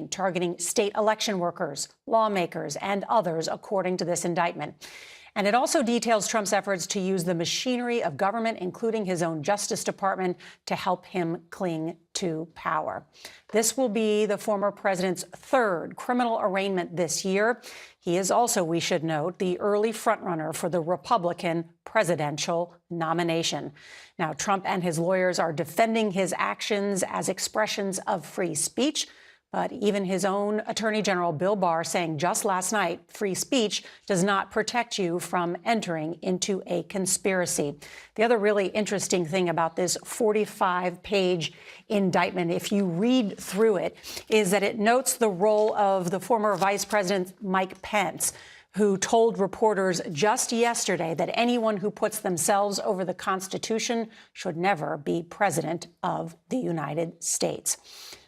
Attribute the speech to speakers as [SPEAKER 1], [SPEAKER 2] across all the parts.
[SPEAKER 1] targeting state election workers, lawmakers, and others, according to this indictment. And it also details Trump's efforts to use the machinery of government, including his own Justice Department, to help him cling to power. This will be the former president's third criminal arraignment this year. He is also, we should note, the early frontrunner for the Republican presidential nomination. Now, Trump and his lawyers are defending his actions as expressions of free speech. But even his own Attorney General Bill Barr saying just last night, free speech does not protect you from entering into a conspiracy. The other really interesting thing about this 45-page indictment, if you read through it, is that it notes the role of the former Vice President Mike Pence, who told reporters just yesterday that anyone who puts themselves over the Constitution should never be president of the United States.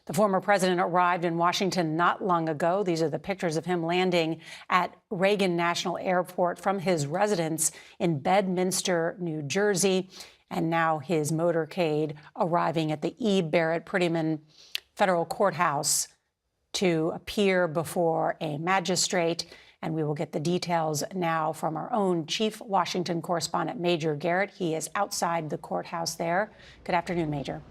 [SPEAKER 1] The former president arrived in Washington not long ago. These are the pictures of him landing at Reagan National Airport from his residence in Bedminster, New Jersey, and now his motorcade arriving at the E. Barrett Prettyman Federal Courthouse to appear before a magistrate. And we will get the details now from our own chief Washington correspondent, Major Garrett. He is outside the courthouse there. Good afternoon, Major.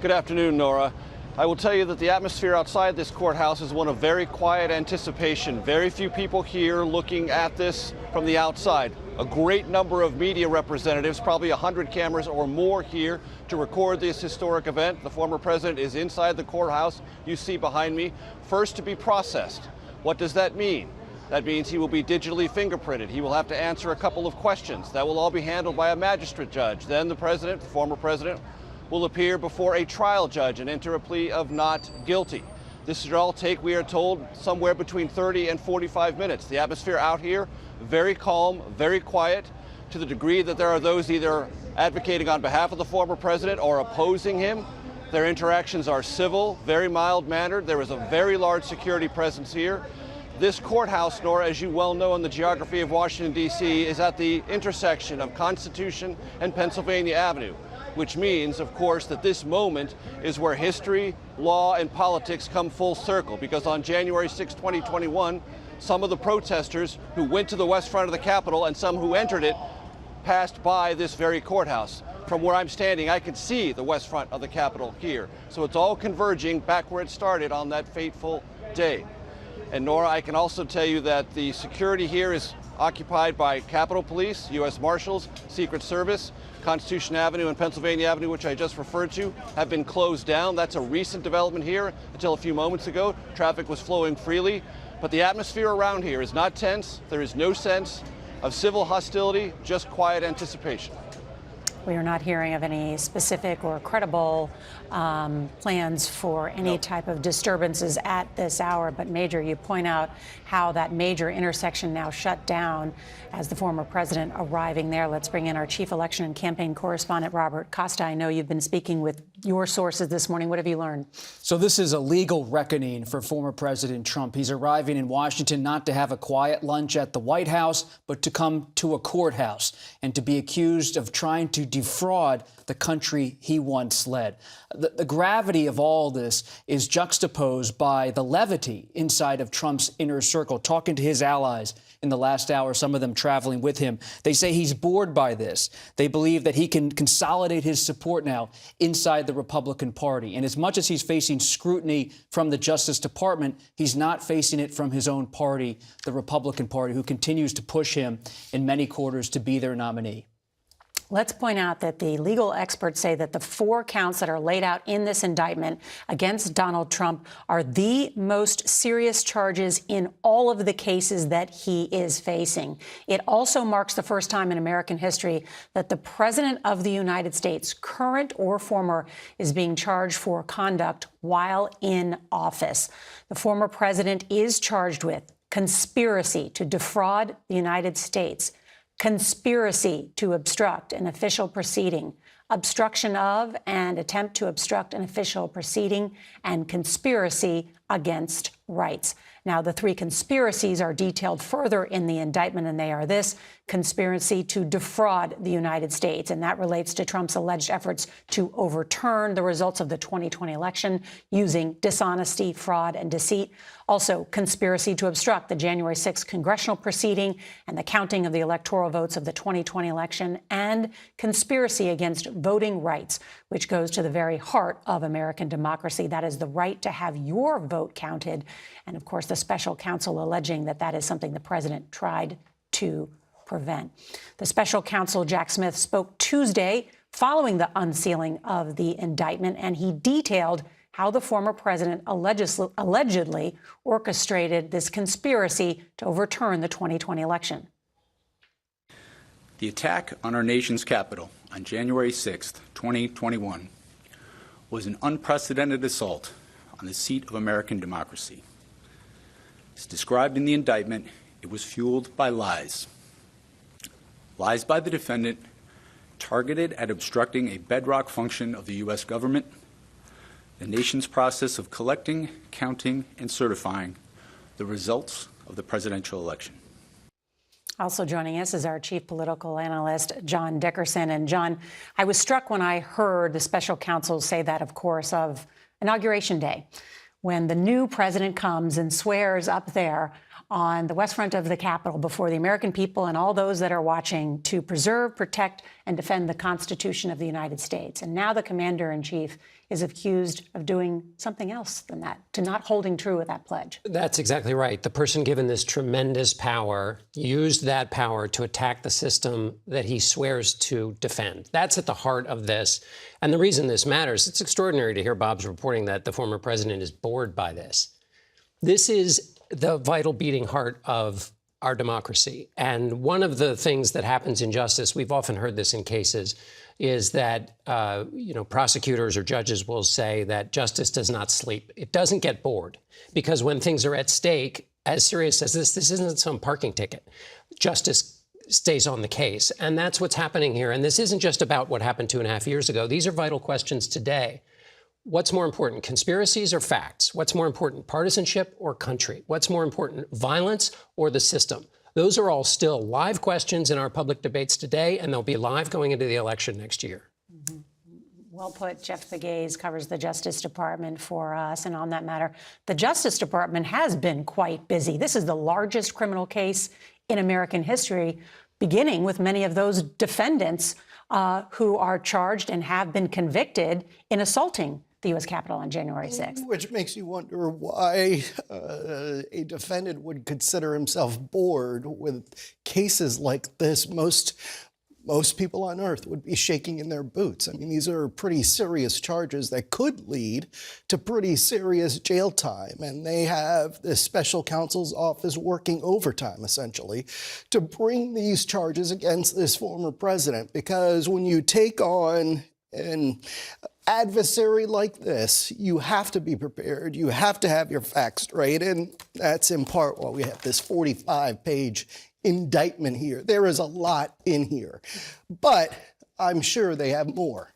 [SPEAKER 2] Good afternoon, Nora. I will tell you that the atmosphere outside this courthouse is one of very quiet anticipation. Very few people here looking at this from the outside. A great number of media representatives, probably 100 cameras or more here to record this historic event. The former president is inside the courthouse you see behind me, first to be processed. What does that mean? That means he will be digitally fingerprinted. He will have to answer a couple of questions. That will all be handled by a magistrate judge. Then the president, the former president, will appear before a trial judge and enter a plea of not guilty. This should all take, we are told, somewhere between 30 and 45 minutes. The atmosphere out here, very calm, very quiet, to the degree that there are those either advocating on behalf of the former president or opposing him. Their interactions are civil, very mild-mannered. There is a very large security presence here. This courthouse, Nora, as you well know in the geography of Washington, D.C., is at the intersection of Constitution and Pennsylvania Avenue, which means, of course, that this moment is where history, law, and politics come full circle, because on January 6, 2021, some of the protesters who went to the west front of the Capitol and some who entered it passed by this very courthouse. From where I'm standing, I can see the west front of the Capitol here. So it's all converging back where it started on that fateful day. And Nora, I can also tell you that the security here is occupied by Capitol Police, U.S. Marshals, Secret Service. Constitution Avenue and Pennsylvania Avenue, which I just referred to, have been closed down. That's a recent development here. Until a few moments ago, traffic was flowing freely. But the atmosphere around here is not tense. There is no sense of civil hostility, just quiet anticipation.
[SPEAKER 1] We are not hearing of any specific or credible plans for any type of disturbances at this hour. But, Major, you point out how that major intersection now shut down as the former president arriving there. Let's bring in our chief election and campaign correspondent, Robert Costa. I know you've been speaking with your sources this morning. What have you learned?
[SPEAKER 3] So this is a legal reckoning for former President Trump. He's arriving in Washington not to have a quiet lunch at the White House, but to come to a courthouse and to be accused of trying to defraud the country he once led. The gravity of all this is juxtaposed by the levity inside of Trump's inner circle. Talking to his allies in the last hour, some of them traveling with him, they say he's bored by this. They believe that he can consolidate his support now inside the Republican Party. And as much as he's facing scrutiny from the Justice Department, he's not facing it from his own party, the Republican Party, who continues to push him in many quarters to be their nominee.
[SPEAKER 1] Let's point out that the legal experts say that the 4 counts that are laid out in this indictment against Donald Trump are the most serious charges in all of the cases that he is facing. It also marks the first time in American history that the President of the United States, current or former, is being charged for conduct while in office. The former president is charged with conspiracy to defraud the United States, conspiracy to obstruct an official proceeding, obstruction of and attempt to obstruct an official proceeding, and conspiracy against rights. Now, the three conspiracies are detailed further in the indictment, and they are this: conspiracy to defraud the United States, and that relates to Trump's alleged efforts to overturn the results of the 2020 election using dishonesty, fraud, and deceit. Also, conspiracy to obstruct the January 6th congressional proceeding and the counting of the electoral votes of the 2020 election, and conspiracy against voting rights, which goes to the very heart of American democracy. That is the right to have your vote counted. And of course, the special counsel alleging that that is something the president tried to prevent. The special counsel, Jack Smith, spoke Tuesday following the unsealing of the indictment, and he detailed how the former president allegedly orchestrated this conspiracy to overturn the 2020 election.
[SPEAKER 4] The attack on our nation's capital on January 6, 2021, was an unprecedented assault on the seat of American democracy. As described in the indictment, it was fueled by lies. Lies by the defendant targeted at obstructing a bedrock function of the U.S. government, the nation's process of collecting, counting, and certifying the results of the presidential election.
[SPEAKER 1] Also joining us is our chief political analyst, John Dickerson. And John, I was struck when I heard the special counsel say that, of course, of Inauguration Day, when the new president comes and swears up there on the west front of the Capitol before the American people and all those that are watching to preserve, protect, and defend the Constitution of the United States. And now the commander-in-chief is accused of doing something else than that, to not holding true with that pledge.
[SPEAKER 5] That's exactly right. The person given this tremendous power used that power to attack the system that he swears to defend. That's at the heart of this. And the reason this matters, it's extraordinary to hear Bob's reporting that the former president is bored by this. This is the vital beating heart of our democracy. And one of the things that happens in justice, we've often heard this in cases, is that, prosecutors or judges will say that justice does not sleep. It doesn't get bored, because when things are at stake, as serious as this isn't some parking ticket. Justice stays on the case. And that's what's happening here. And this isn't just about what happened 2.5 years ago. These are vital questions today. What's more important, conspiracies or facts? What's more important, partisanship or country? What's more important, violence or the system? Those are all still live questions in our public debates today, and they'll be live going into the election next year.
[SPEAKER 1] Mm-hmm. Well put. Jeff Pegues covers the Justice Department for us. And on that matter, the Justice Department has been quite busy. This is the largest criminal case in American history, beginning with many of those defendants who are charged and have been convicted in assaulting the U.S. Capitol on January 6th.
[SPEAKER 6] Which makes you wonder why a defendant would consider himself bored with cases like this. Most people on earth would be shaking in their boots. I mean, these are pretty serious charges that could lead to pretty serious jail time. And they have the special counsel's office working overtime, essentially, to bring these charges against this former president. Because when you take on an adversary like this, you have to be prepared. You have to have your facts straight. And that's in part why we have this 45-page indictment here. There is a lot in here, but I'm sure they have more.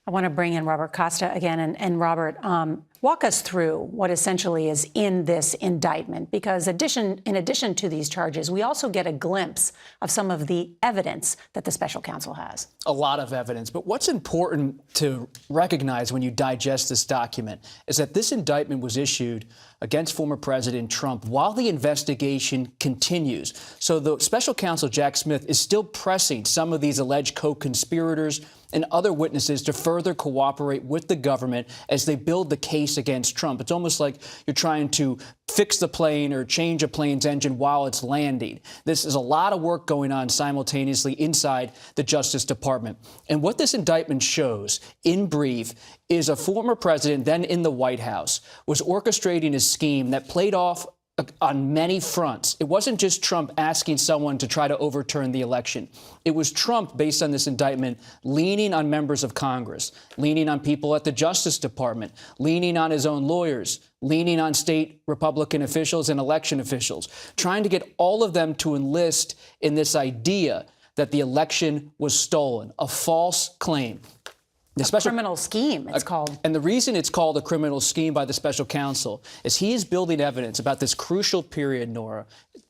[SPEAKER 1] I want to bring in Robert Costa again. And Robert, walk us through what essentially is in this indictment, because in addition to these charges, we also get a glimpse of some of the evidence that the special counsel has.
[SPEAKER 3] A lot of evidence. But what's important to recognize when you digest this document is that this indictment was issued against former President Trump while the investigation continues. So the special counsel, Jack Smith, is still pressing some of these alleged co-conspirators and other witnesses to further cooperate with the government as they build the case against Trump. It's almost like you're trying to fix the plane or change a plane's engine while it's landing. This is a lot of work going on simultaneously inside the Justice Department. And what this indictment shows, in brief, is a former president, then in the White House, was orchestrating a scheme that played off on many fronts. It wasn't just Trump asking someone to try to overturn the election. It was Trump, based on this indictment, leaning on members of Congress, leaning on people at the Justice Department, leaning on his own lawyers, leaning on state Republican officials and election officials, trying to get all of them to enlist in this idea that the election was stolen, a false claim.
[SPEAKER 1] Criminal scheme, it's called.
[SPEAKER 3] And the reason it's called a criminal scheme by the special counsel is he is building evidence about this crucial period, Nora,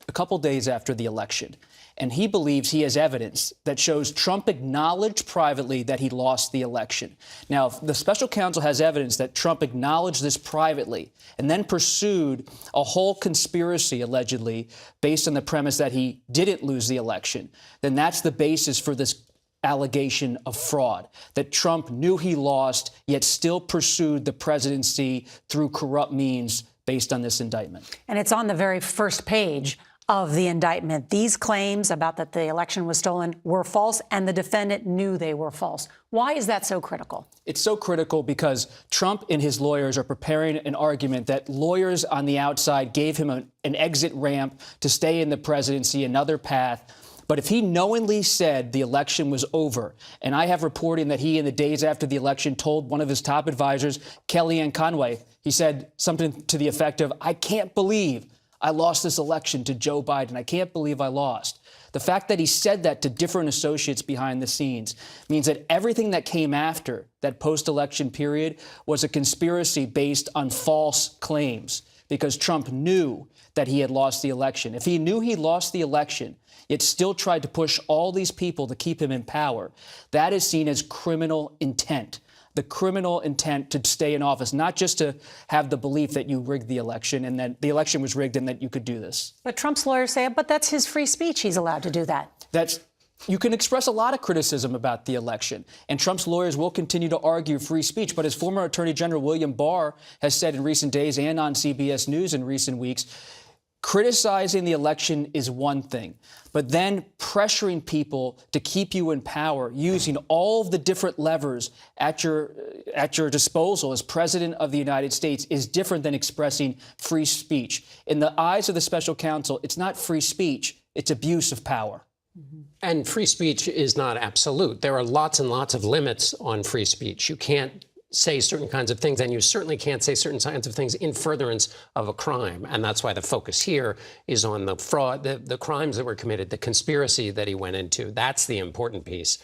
[SPEAKER 3] a couple days after the election. And he believes he has evidence that shows Trump acknowledged privately that he lost the election. Now, if the special counsel has evidence that Trump acknowledged this privately and then pursued a whole conspiracy, allegedly, based on the premise that he didn't lose the election, then that's the basis for this allegation of fraud, that Trump knew he lost, yet still pursued the presidency through corrupt means based on this indictment.
[SPEAKER 1] And it's on the very first page of the indictment. These claims about that the election was stolen were false, and the defendant knew they were false. Why is that so critical? It's
[SPEAKER 3] so critical because Trump and his lawyers are preparing an argument that lawyers on the outside gave him an exit ramp to stay in the presidency, another path. But if he knowingly said the election was over, and I have reporting that he, in the days after the election, told one of his top advisors, Kellyanne Conway, he said something to the effect of, I can't believe I lost this election to Joe Biden. I can't believe I lost. The fact that he said that to different associates behind the scenes means that everything that came after that post-election period was a conspiracy based on false claims, because Trump knew that he had lost the election. If he knew he lost the election, yet still tried to push all these people to keep him in power, that is seen as criminal intent. The criminal intent to stay in office, not just to have the belief that you rigged the election and that the election was rigged and that you could do this.
[SPEAKER 1] But Trump's lawyers say, but that's his free speech. He's allowed to do that.
[SPEAKER 3] You can express a lot of criticism about the election, and Trump's lawyers will continue to argue free speech. But as former Attorney General William Barr has said in recent days and on CBS News in recent weeks, criticizing the election is one thing, but then pressuring people to keep you in power, using all of the different levers at your disposal as president of the United States, is different than expressing free speech. In the eyes of the special counsel, it's not free speech, it's abuse of power.
[SPEAKER 5] And free speech is not absolute. There are lots and lots of limits on free speech. You can't say certain kinds of things, and you certainly can't say certain kinds of things in furtherance of a crime. And that's why the focus here is on the fraud, the crimes that were committed, the conspiracy that he went into. That's the important piece,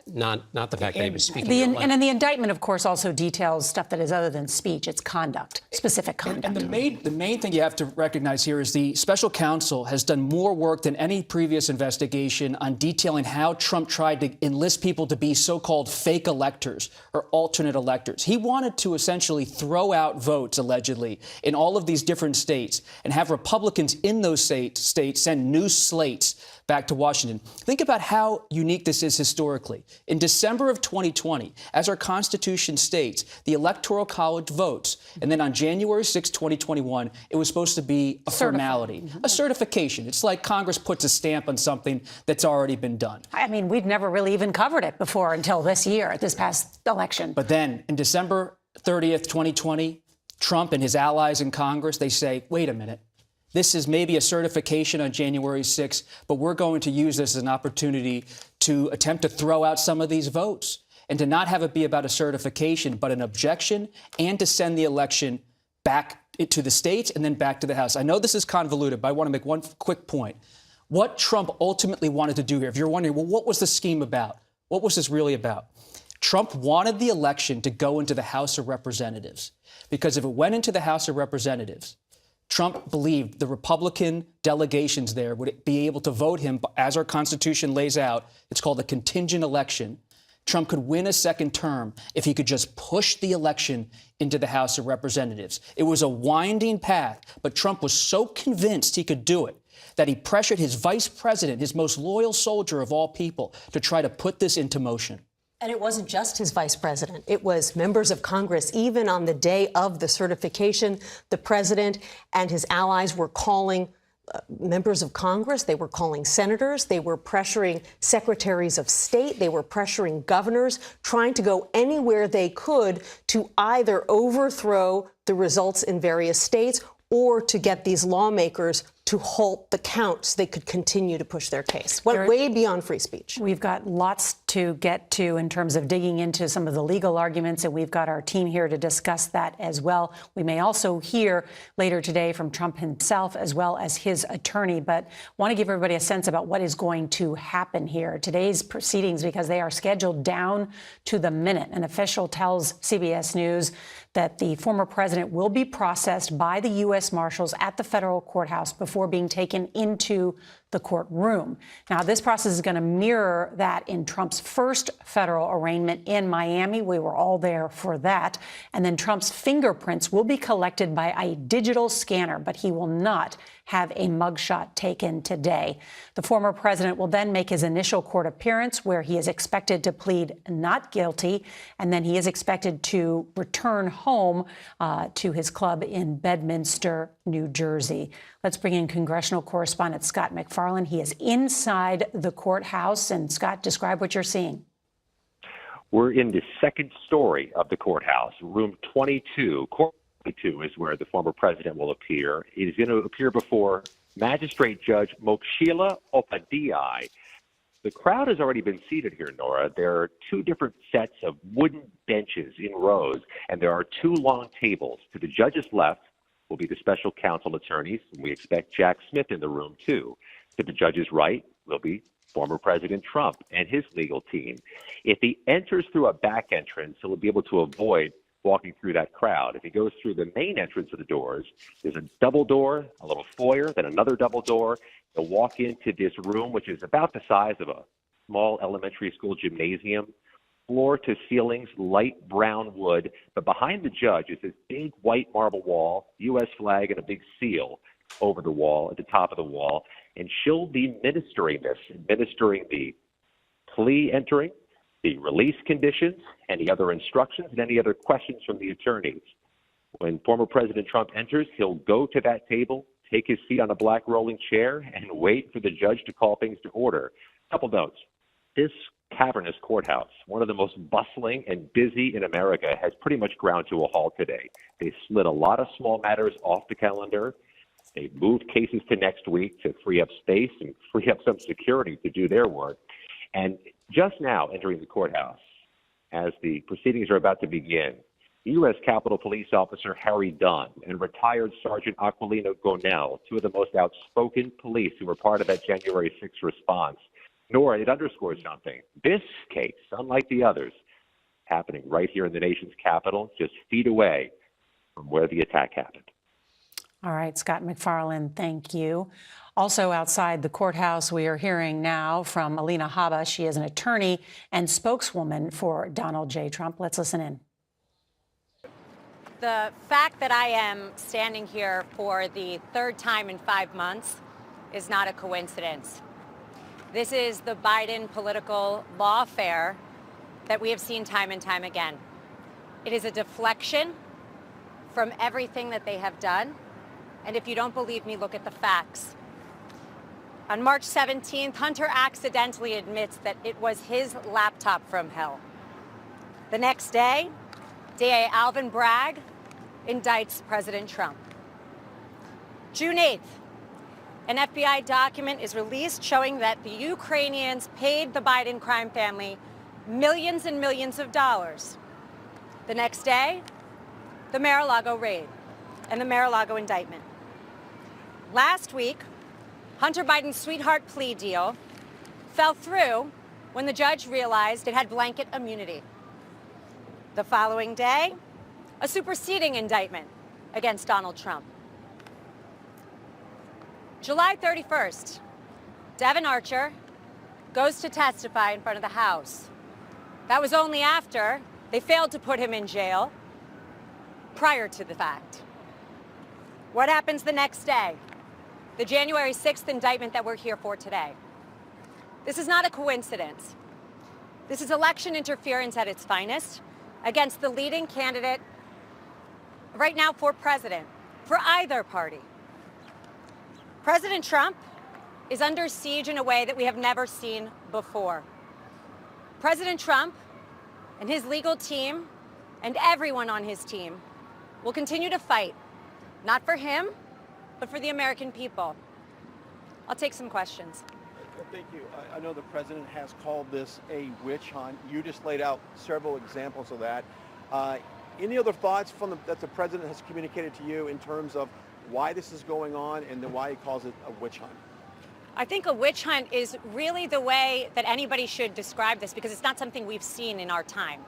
[SPEAKER 5] not the fact that he was speaking.
[SPEAKER 1] And in the indictment, of course, also details stuff that is other than speech. It's conduct, specific conduct.
[SPEAKER 3] And the main thing you have to recognize here is the special counsel has done more work than any previous investigation on detailing how Trump tried to enlist people to be so-called fake electors or alternate electors. He wanted to essentially throw out votes, allegedly, in all of these different states and have Republicans in those states send new slates back to Washington. Think about how unique this is historically. In December of 2020, as our Constitution states, the Electoral College votes. And then on January 6, 2021, it was supposed to be a formality, a certification. It's like Congress puts a stamp on something that's already been done.
[SPEAKER 1] I mean, we'd never really even covered it before until this year, this past election.
[SPEAKER 3] But then in December 30th, 2020, Trump and his allies in Congress, they say, wait a minute. This is maybe a certification on January 6th, but we're going to use this as an opportunity to attempt to throw out some of these votes and to not have it be about a certification, but an objection, and to send the election back to the states and then back to the House. I know this is convoluted, but I want to make one quick point. What Trump ultimately wanted to do here, if you're wondering, well, what was the scheme about? What was this really about? Trump wanted the election to go into the House of Representatives, because if it went into the House of Representatives, Trump believed the Republican delegations there would be able to vote him, as our Constitution lays out. It's called a contingent election. Trump could win a second term if he could just push the election into the House of Representatives. It was a winding path, but Trump was so convinced he could do it that he pressured his vice president, his most loyal soldier of all people, to try to put this into motion.
[SPEAKER 7] And it wasn't just his vice president. It was members of Congress. Even on the day of the certification, the president and his allies were calling members of Congress. They were calling senators. They were pressuring secretaries of state. They were pressuring governors, trying to go anywhere they could to either overthrow the results in various states or to get these lawmakers to halt the count so they could continue to push their case. Went way beyond free speech.
[SPEAKER 1] We've got lots to get to in terms of digging into some of the legal arguments, and we've got our team here to discuss that as well. We may also hear later today from Trump himself as well as his attorney, but want to give everybody a sense about what is going to happen here. Today's proceedings, because they are scheduled down to the minute. An official tells CBS News that the former president will be processed by the U.S. Marshals at the federal courthouse before being taken into the courtroom. Now, this process is going to mirror that in Trump's first federal arraignment in Miami. We were all there for that. And then Trump's fingerprints will be collected by a digital scanner, but he will not have a mugshot taken today. The former president will then make his initial court appearance, where he is expected to plead not guilty, and then he is expected to return home to his club in Bedminster, New Jersey. Let's bring in congressional correspondent Scott McFarland. He is inside the courthouse. And Scott, describe what you're seeing.
[SPEAKER 8] We're in the second story of the courthouse, room 22. Court 22 is where the former president will appear. He is going to appear before Magistrate Judge Mokshila Upadhyay. The crowd has already been seated here, Nora. There are two different sets of wooden benches in rows, and there are two long tables. To the judge's left will be the special counsel attorneys, and we expect Jack Smith in the room, too. To the judge's right will be former President Trump and his legal team. If he enters through a back entrance, he'll be able to avoid walking through that crowd. If he goes through the main entrance of the doors, there's a double door, a little foyer, then another double door. He'll walk into this room, which is about the size of a small elementary school gymnasium. Floor to ceilings, light brown wood. But behind the judge is this big white marble wall, U.S. flag, and a big seal over the wall, at the top of the wall. And she'll be administering the plea entering, the release conditions, any other instructions, and any other questions from the attorneys. When former President Trump enters, he'll go to that table, take his seat on a black rolling chair, and wait for the judge to call things to order. Couple notes. This cavernous courthouse, one of the most bustling and busy in America, has pretty much ground to a halt today. They slid a lot of small matters off the calendar. They moved cases to next week to free up space and free up some security to do their work. And just now entering the courthouse, as the proceedings are about to begin, U.S. Capitol Police Officer Harry Dunn and retired Sergeant Aquilino Gonell, two of the most outspoken police who were part of that January 6th response. Nora, it underscores something. This case, unlike the others, happening right here in the nation's capital, just feet away from where the attack happened.
[SPEAKER 1] All right, Scott McFarland, thank you. Also outside the courthouse, we are hearing now from Alina Habba. She is an attorney and spokeswoman for Donald J. Trump. Let's listen in.
[SPEAKER 9] The fact that I am standing here for the third time in 5 months is not a coincidence. This is the Biden political lawfare that we have seen time and time again. It is a deflection from everything that they have done. And if you don't believe me, look at the facts. On March 17th, Hunter accidentally admits that it was his laptop from hell. The next day, DA Alvin Bragg indicts President Trump. June 8th, an FBI document is released showing that the Ukrainians paid the Biden crime family millions and millions of dollars. The next day, the Mar-a-Lago raid and the Mar-a-Lago indictment. Last week, Hunter Biden's sweetheart plea deal fell through when the judge realized it had blanket immunity. The following day, a superseding indictment against Donald Trump. July 31st, Devin Archer goes to testify in front of the House. That was only after they failed to put him in jail prior to the fact. What happens the next day? The January 6th indictment that we're here for today. This is not a coincidence. This is election interference at its finest against the leading candidate right now for president, for either party. President Trump is under siege in a way that we have never seen before. President Trump and his legal team and everyone on his team will continue to fight, not for him, but for the American people. I'll take some questions.
[SPEAKER 10] Thank you. I know the president has called this a witch hunt. You just laid out several examples of that. Any other thoughts that the president has communicated to you in terms of why this is going on and then why he calls it a witch hunt?
[SPEAKER 9] I think a witch hunt is really the way that anybody should describe this, because it's not something we've seen in our time.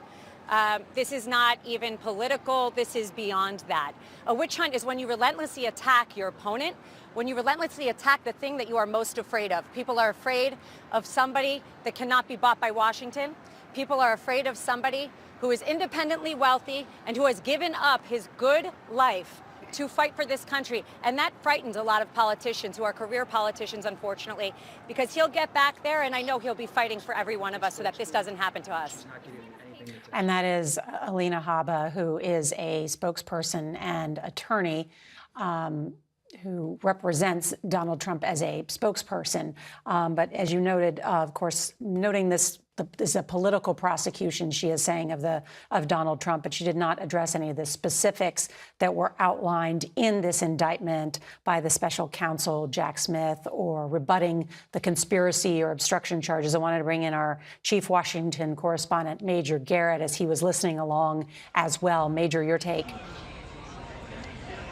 [SPEAKER 9] This is not even political. This is beyond that. A witch hunt is when you relentlessly attack your opponent, when you relentlessly attack the thing that you are most afraid of. People are afraid of somebody that cannot be bought by Washington. People are afraid of somebody who is independently wealthy and who has given up his good life to fight for this country. And that frightens a lot of politicians who are career politicians, unfortunately, because he'll get back there, and I know he'll be fighting for every one of us so that this doesn't happen to us.
[SPEAKER 1] And that is Alina Habba, who is a spokesperson and attorney who represents Donald Trump as a spokesperson. But as you noted, of course, noting this is a political prosecution, she is saying, of Donald Trump, but she did not address any of the specifics that were outlined in this indictment by the special counsel, Jack Smith, or rebutting the conspiracy or obstruction charges. I wanted to bring in our chief Washington correspondent, Major Garrett, as he was listening along as well. Major, your take.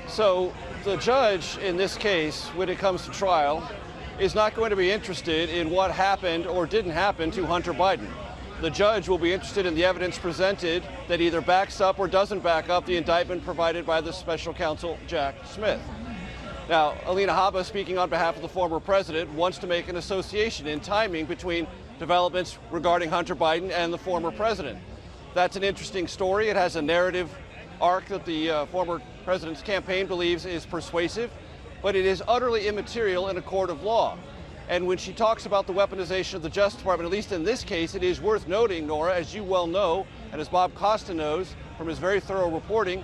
[SPEAKER 2] So the judge in this case, when it comes to trial, is not going to be interested in what happened or didn't happen to Hunter Biden. The judge will be interested in the evidence presented that either backs up or doesn't back up the indictment provided by the special counsel, Jack Smith. Now, Alina Habba, speaking on behalf of the former president, wants to make an association in timing between developments regarding Hunter Biden and the former president. That's an interesting story. It has a narrative arc that the former president's campaign believes is persuasive, but it is utterly immaterial in a court of law. And when she talks about the weaponization of the Justice Department, at least in this case, it is worth noting, Nora, as you well know, and as Bob Costa knows from his very thorough reporting,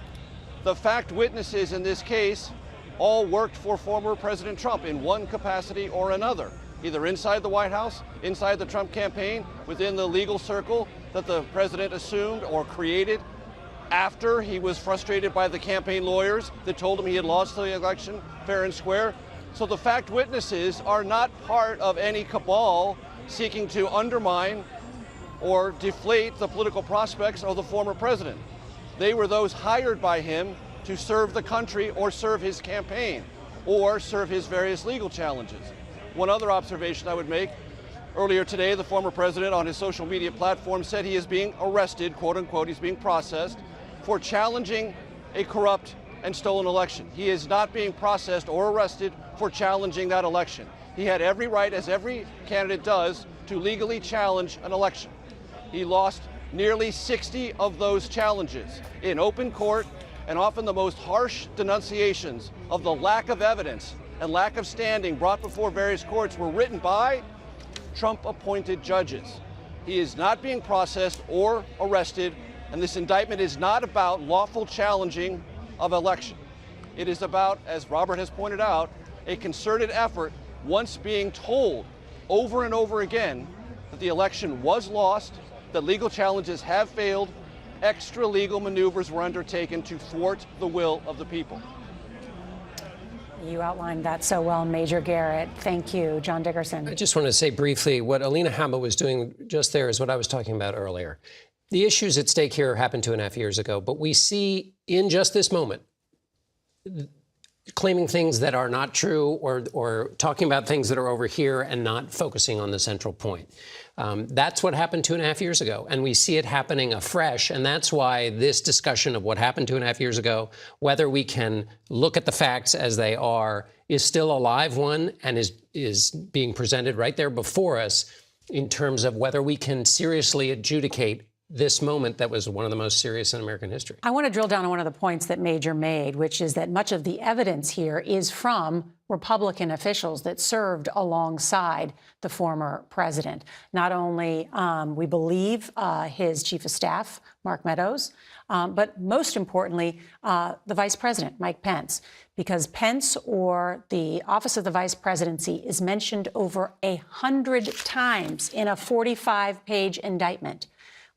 [SPEAKER 2] the fact witnesses in this case all worked for former President Trump in one capacity or another, either inside the White House, inside the Trump campaign, within the legal circle that the president assumed or created after he was frustrated by the campaign lawyers that told him he had lost the election fair and square. So the fact witnesses are not part of any cabal seeking to undermine or deflate the political prospects of the former president. They were those hired by him to serve the country or serve his campaign or serve his various legal challenges. One other observation I would make, earlier today, the former president on his social media platform said he is being arrested, quote unquote, he's being processed for challenging a corrupt and stolen election. He is not being processed or arrested for challenging that election. He had every right, as every candidate does, to legally challenge an election. He lost nearly 60 of those challenges in open court, and often the most harsh denunciations of the lack of evidence and lack of standing brought before various courts were written by Trump-appointed judges. He is not being processed or arrested, and this indictment is not about lawful challenging of election. It is about, as Robert has pointed out, a concerted effort, once being told over and over again that the election was lost, that legal challenges have failed, extra legal maneuvers were undertaken to thwart the will of the people.
[SPEAKER 1] You outlined that so well, Major Garrett. Thank you. John Dickerson.
[SPEAKER 5] I just want to say briefly, what Alina Habba was doing just there is what I was talking about earlier. The issues at stake here happened 2.5 years ago, but we see in just this moment claiming things that are not true or talking about things that are over here and not focusing on the central point. That's what happened 2.5 years ago, and we see it happening afresh, and that's why this discussion of what happened 2.5 years ago, whether we can look at the facts as they are, is still a live one and is being presented right there before us in terms of whether we can seriously adjudicate this moment that was one of the most serious in American history.
[SPEAKER 1] I want to drill down on one of the points that Major made, which is that much of the evidence here is from Republican officials that served alongside the former president. Not only, we believe, his chief of staff, Mark Meadows, but most importantly, the vice president, Mike Pence, because Pence or the office of the vice presidency is mentioned over 100 times in a 45-page indictment.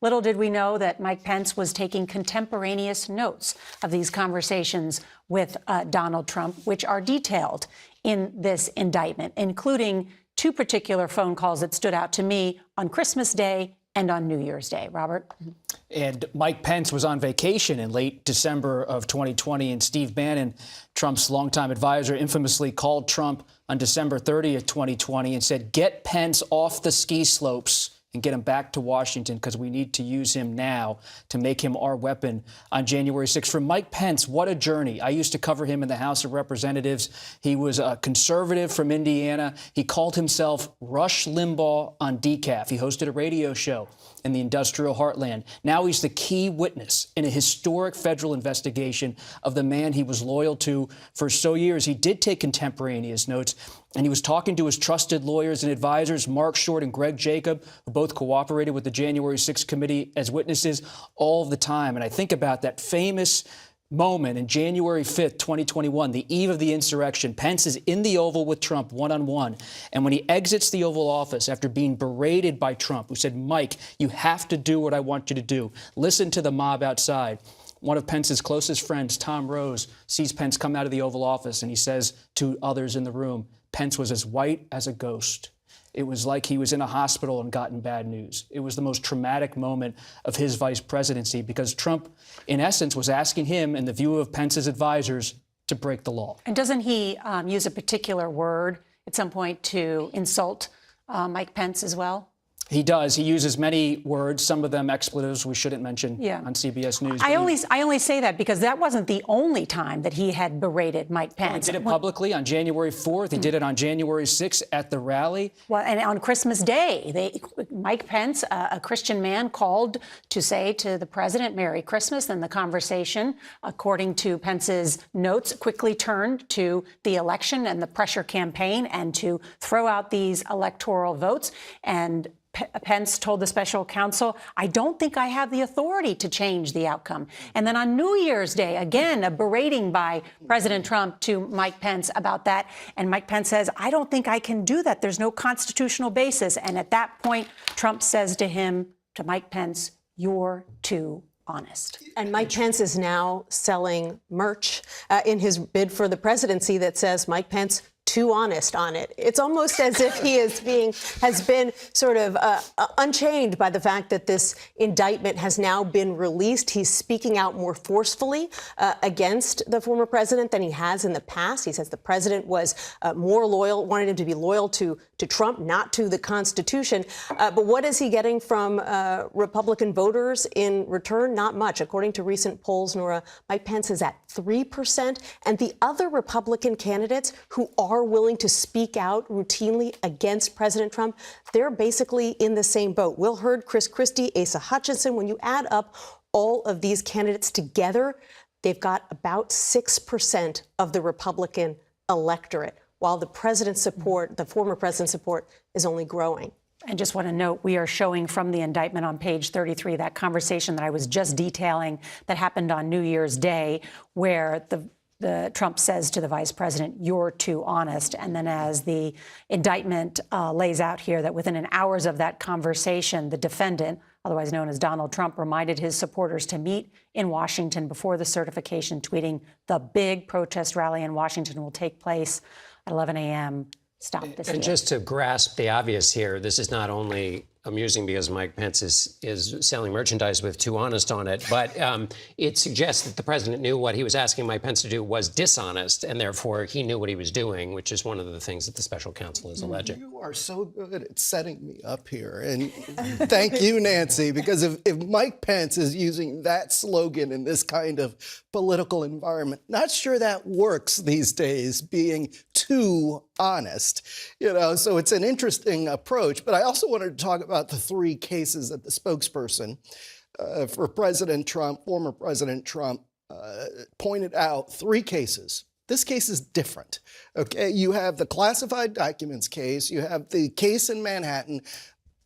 [SPEAKER 1] Little did we know that Mike Pence was taking contemporaneous notes of these conversations with Donald Trump, which are detailed in this indictment, including two particular phone calls that stood out to me on Christmas Day and on New Year's Day. Robert?
[SPEAKER 3] And Mike Pence was on vacation in late December of 2020, and Steve Bannon, Trump's longtime advisor, infamously called Trump on December 30th, 2020, and said, "Get Pence off the ski slopes and get him back to Washington because we need to use him now to make him our weapon on January 6th. For Mike Pence, what a journey. I used to cover him in the House of Representatives. He was a conservative from Indiana. He called himself Rush Limbaugh on decaf. He hosted a radio show in the industrial heartland. Now he's the key witness in a historic federal investigation of the man he was loyal to for so years. He did take contemporaneous notes, and he was talking to his trusted lawyers and advisors, Mark Short and Greg Jacob, who both cooperated with the January 6th committee as witnesses all the time. And I think about that famous moment in January 5th, 2021, the eve of the insurrection. Pence is in the Oval with Trump one-on-one. And when he exits the Oval Office after being berated by Trump, who said, "Mike, you have to do what I want you to do. Listen to the mob outside." One of Pence's closest friends, Tom Rose, sees Pence come out of the Oval Office, and he says to others in the room, Pence was as white as a ghost. It was like he was in a hospital and gotten bad news. It was the most traumatic moment of his vice presidency because Trump, in essence, was asking him, in the view of Pence's advisors, to break the law.
[SPEAKER 1] And doesn't he use a particular word at some point to insult Mike Pence as well?
[SPEAKER 3] He does. He uses many words, some of them expletives we shouldn't mention on CBS News.
[SPEAKER 1] I only say that because that wasn't the only time that he had berated Mike Pence.
[SPEAKER 3] He did it publicly on January 4th. He did it on January 6th at the rally.
[SPEAKER 1] Well, and on Christmas Day, Mike Pence, a Christian man, called to say to the president, "Merry Christmas." And the conversation, according to Pence's notes, quickly turned to the election and the pressure campaign and to throw out these electoral votes. And Pence told the special counsel, "I don't think I have the authority to change the outcome." And then on New Year's Day, again, a berating by President Trump to Mike Pence about that. And Mike Pence says, "I don't think I can do that. There's no constitutional basis." And at that point, Trump says to Mike Pence, "You're too honest."
[SPEAKER 7] And Mike Pence is now selling merch in his bid for the presidency that says Mike Pence too honest on it. It's almost as if he has been sort of unchained by the fact that this indictment has now been released. He's speaking out more forcefully against the former president than he has in the past. He says the president was more loyal, wanted him to be loyal to Trump, not to the Constitution. But what is he getting from Republican voters in return? Not much. According to recent polls, Nora, Mike Pence is at 3%, and the other Republican candidates who are willing to speak out routinely against President Trump, they're basically in the same boat. Will Hurd, Chris Christie, Asa Hutchinson, when you add up all of these candidates together, they've got about 6% of the Republican electorate, while the president's support, the former president's support, is only growing.
[SPEAKER 1] I just want to note, we are showing from the indictment on page 33 that conversation that I was just detailing that happened on New Year's Day, where the Trump says to the vice president, "You're too honest." And then as the indictment lays out here, that within hours of that conversation, the defendant, otherwise known as Donald Trump, reminded his supporters to meet in Washington before the certification, tweeting, "The big protest rally in Washington will take place at 11 a.m. Stop this."
[SPEAKER 5] And just to grasp the obvious here, this is not only amusing because Mike Pence is selling merchandise with "too honest" on it, but it suggests that the president knew what he was asking Mike Pence to do was dishonest, and therefore he knew what he was doing, which is one of the things that the special counsel is alleging.
[SPEAKER 6] You are so good at setting me up here. And thank you, Nancy, because if Mike Pence is using that slogan in this kind of political environment, not sure that works these days, being too honest. So it's an interesting approach. But I also wanted to talk about the three cases that the spokesperson for President Trump, former President Trump, pointed out. Three cases. This case is different. Okay, you have the classified documents case, you have the case in Manhattan,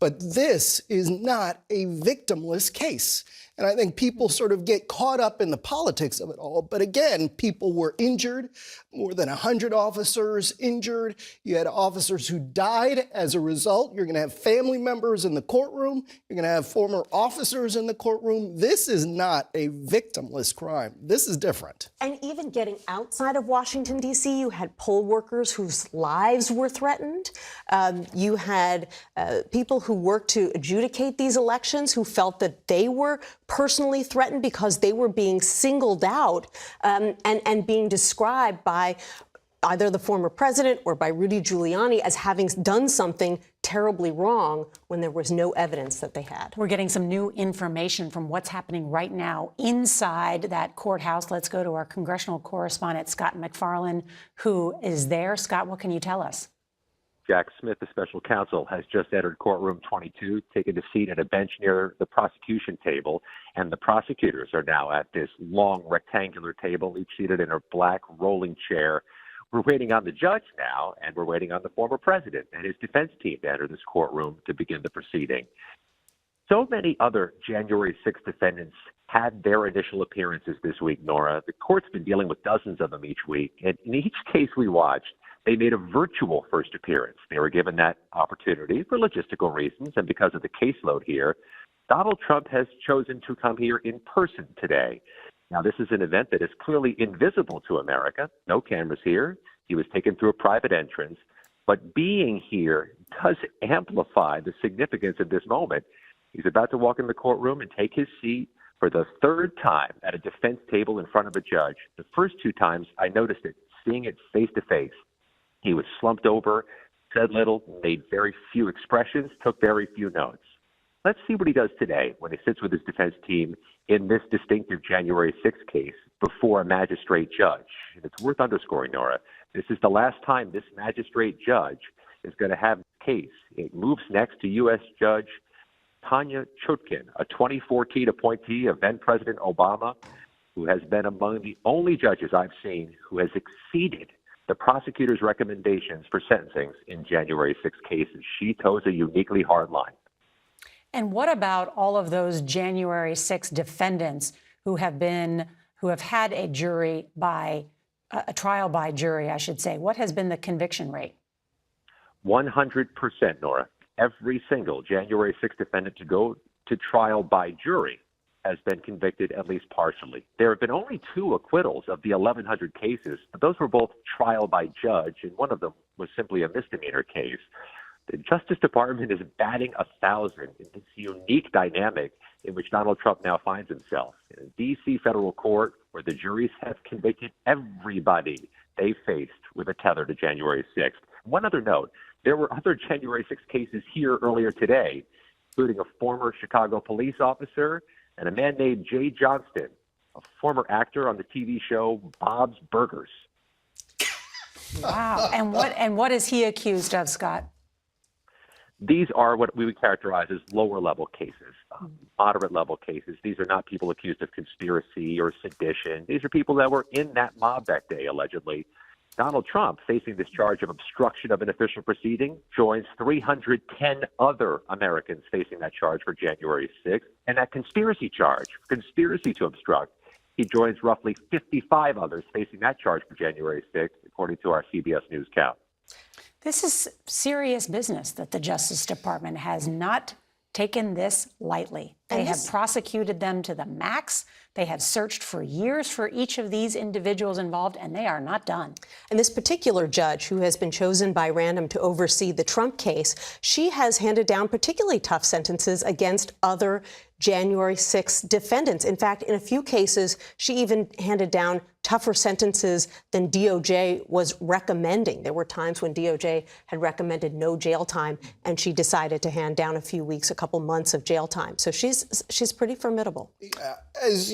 [SPEAKER 6] but this is not a victimless case. And I think people sort of get caught up in the politics of it all. But again, people were injured, more than 100 officers injured. You had officers who died as a result. You're going to have family members in the courtroom. You're going to have former officers in the courtroom. This is not a victimless crime. This is different.
[SPEAKER 7] And even getting outside of Washington, D.C., you had poll workers whose lives were threatened. You had people who worked to adjudicate these elections who felt that they were personally threatened because they were being singled out and being described by either the former president or by Rudy Giuliani as having done something terribly wrong when there was no evidence that they had.
[SPEAKER 1] We're getting some new information from what's happening right now inside that courthouse. Let's go to our congressional correspondent, Scott McFarland, who is there. Scott, what can you tell us?
[SPEAKER 8] Jack Smith, the special counsel, has just entered courtroom 22, taken a seat at a bench near the prosecution table, and the prosecutors are now at this long rectangular table, each seated in a black rolling chair. We're waiting on the judge now, and we're waiting on the former president and his defense team to enter this courtroom to begin the proceeding. So many other January 6th defendants had their initial appearances this week, Nora. The court's been dealing with dozens of them each week, and in each case we watched, they made a virtual first appearance. They were given that opportunity for logistical reasons, and because of the caseload here, Donald Trump has chosen to come here in person today. Now, this is an event that is clearly invisible to America. No cameras here. He was taken through a private entrance. But being here does amplify the significance of this moment. He's about to walk in the courtroom and take his seat for the third time at a defense table in front of a judge. The first two times I noticed it, seeing it face to face. He was slumped over, said little, made very few expressions, took very few notes. Let's see what he does today when he sits with his defense team in this distinctive January 6th case before a magistrate judge. And it's worth underscoring, Nora, this is the last time this magistrate judge is going to have a case. It moves next to U.S. Judge Tanya Chutkin, a 2014 appointee of then President Obama, who has been among the only judges I've seen who has exceeded the prosecutor's recommendations for sentencings in January 6 cases. She toes a uniquely hard line.
[SPEAKER 1] And what about all of those January 6 defendants who have had a trial by jury, I should say? What has been the conviction rate?
[SPEAKER 8] 100%, Nora. Every single January 6 defendant to go to trial by jury has been convicted at least partially. There have been only 2 acquittals of the 1,100 cases, but those were both trial by judge, and one of them was simply a misdemeanor case. The Justice Department is batting 1,000 in this unique dynamic in which Donald Trump now finds himself in a D.C. federal court where the juries have convicted everybody they faced with a tether to January 6th. One other note, there were other January 6th cases here earlier today, including a former Chicago police officer and a man named Jay Johnston, a former actor on the TV show Bob's Burgers.
[SPEAKER 1] Wow. And what is he accused of, Scott?
[SPEAKER 8] These are what we would characterize as lower-level cases, moderate-level cases. These are not people accused of conspiracy or sedition. These are people that were in that mob that day, allegedly. Donald Trump, facing this charge of obstruction of an official proceeding, joins 310 other Americans facing that charge for January 6th. And that conspiracy charge, conspiracy to obstruct, he joins roughly 55 others facing that charge for January 6th, according to our CBS News count.
[SPEAKER 1] This is serious business that the Justice Department has not taken this lightly. They have prosecuted them to the max. They have searched for years for each of these individuals involved, and they are not done.
[SPEAKER 7] And this particular judge, who has been chosen by random to oversee the Trump case, she has handed down particularly tough sentences against other January 6 defendants. In fact, in a few cases, she even handed down tougher sentences than DOJ was recommending. There were times when DOJ had recommended no jail time, and she decided to hand down a few weeks, a couple months of jail time. So she's pretty formidable.
[SPEAKER 6] Yeah, as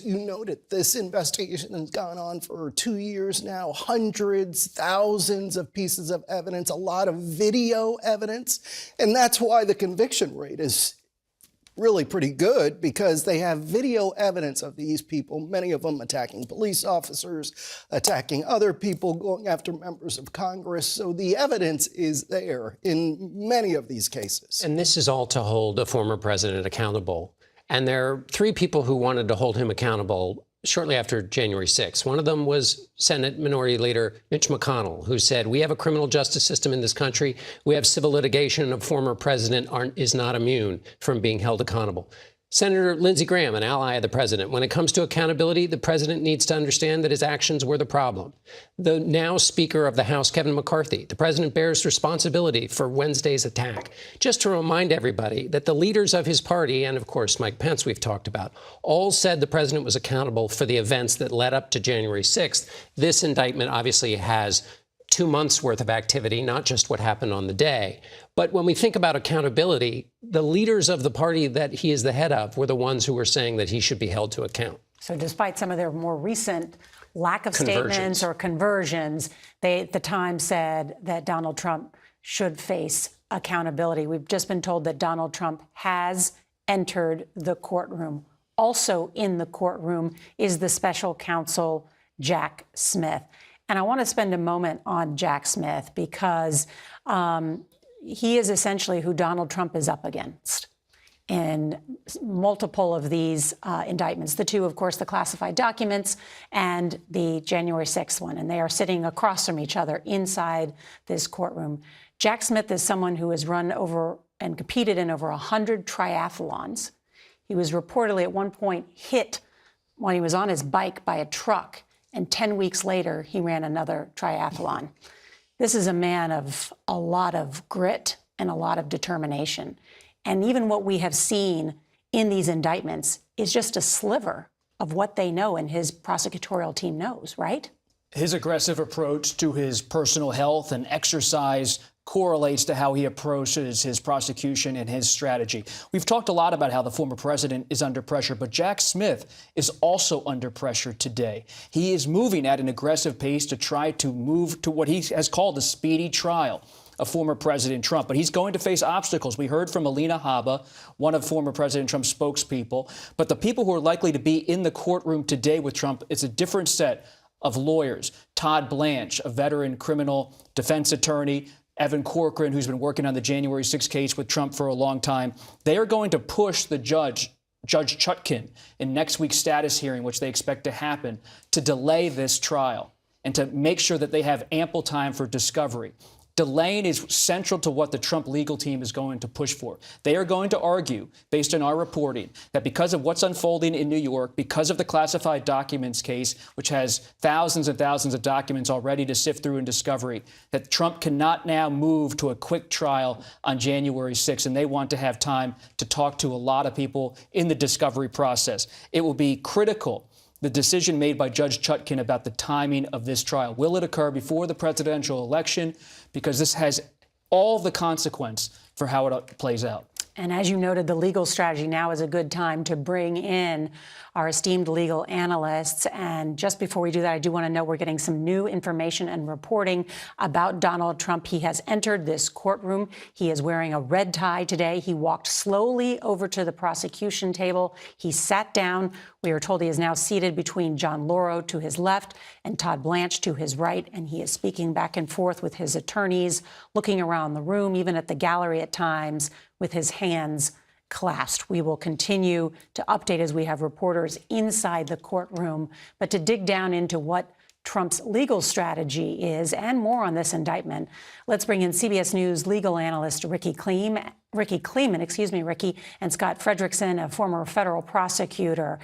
[SPEAKER 6] you noted, this investigation has gone on for 2 years now, hundreds, thousands of pieces of evidence, a lot of video evidence, and that's why the conviction rate is really pretty good, because they have video evidence of these people, many of them attacking police officers, attacking other people, going after members of Congress. So the evidence is there in many of these cases.
[SPEAKER 5] And this is all to hold a former president accountable. And there are three people who wanted to hold him accountable shortly after January 6th. One of them was Senate Minority Leader Mitch McConnell, who said, we have a criminal justice system in this country. We have civil litigation, and a former president is not immune from being held accountable. Senator Lindsey Graham, an ally of the president, when it comes to accountability, the president needs to understand that his actions were the problem. The now Speaker of the House, Kevin McCarthy, the president bears responsibility for Wednesday's attack. Just to remind everybody that the leaders of his party, and of course Mike Pence we've talked about, all said the president was accountable for the events that led up to January 6th. This indictment obviously has 2 months worth of activity, not just what happened on the day. But when we think about accountability, the leaders of the party that he is the head of were the ones who were saying that he should be held to account.
[SPEAKER 1] So despite some of their more recent lack of statements or conversions, they at the time said that Donald Trump should face accountability. We've just been told that Donald Trump has entered the courtroom. Also in the courtroom is the special counsel, Jack Smith. And I want to spend a moment on Jack Smith because he is essentially who Donald Trump is up against in multiple of these indictments. The two, of course, the classified documents and the January 6th one. And they are sitting across from each other inside this courtroom. Jack Smith is someone who has run over and competed in over 100 triathlons. He was reportedly at one point hit when he was on his bike by a truck. And 10 weeks later, he ran another triathlon. This is a man of a lot of grit and a lot of determination. And even what we have seen in these indictments is just a sliver of what they know and his prosecutorial team knows, right?
[SPEAKER 3] His aggressive approach to his personal health and exercise correlates to how he approaches his prosecution and his strategy. We've talked a lot about how the former president is under pressure, but Jack Smith is also under pressure today. He is moving at an aggressive pace to try to move to what he has called a speedy trial of former President Trump. But he's going to face obstacles. We heard from Alina Habba, one of former President Trump's spokespeople. But the people who are likely to be in the courtroom today with Trump, it's a different set of lawyers. Todd Blanche, a veteran criminal defense attorney, Evan Corcoran, who's been working on the January 6th case with Trump for a long time. They are going to push the Judge Chutkan, in next week's status hearing, which they expect to happen, to delay this trial and to make sure that they have ample time for discovery. Delaying is central to what the Trump legal team is going to push for. They are going to argue, based on our reporting, that because of what's unfolding in New York, because of the classified documents case, which has thousands and thousands of documents already to sift through in discovery, that Trump cannot now move to a quick trial on January 6th, and they want to have time to talk to a lot of people in the discovery process. It will be critical, the decision made by Judge Chutkan about the timing of this trial. Will it occur before the presidential election? Because this has all the consequence for how it plays out.
[SPEAKER 1] And as you noted, the legal strategy now is a good time to bring in our esteemed legal analysts. And just before we do that, I do want to note we're getting some new information and reporting about Donald Trump. He has entered this courtroom. He is wearing a red tie today. He walked slowly over to the prosecution table. He sat down. We are told he is now seated between John Lauro to his left and Todd Blanche to his right. And he is speaking back and forth with his attorneys, looking around the room, even at the gallery at times, with his hands clasped. We will continue to update as we have reporters inside the courtroom. But to dig down into what Trump's legal strategy is and more on this indictment, let's bring in CBS News legal analyst Ricky Kleeman, and Scott Frederickson, a former federal prosecutor.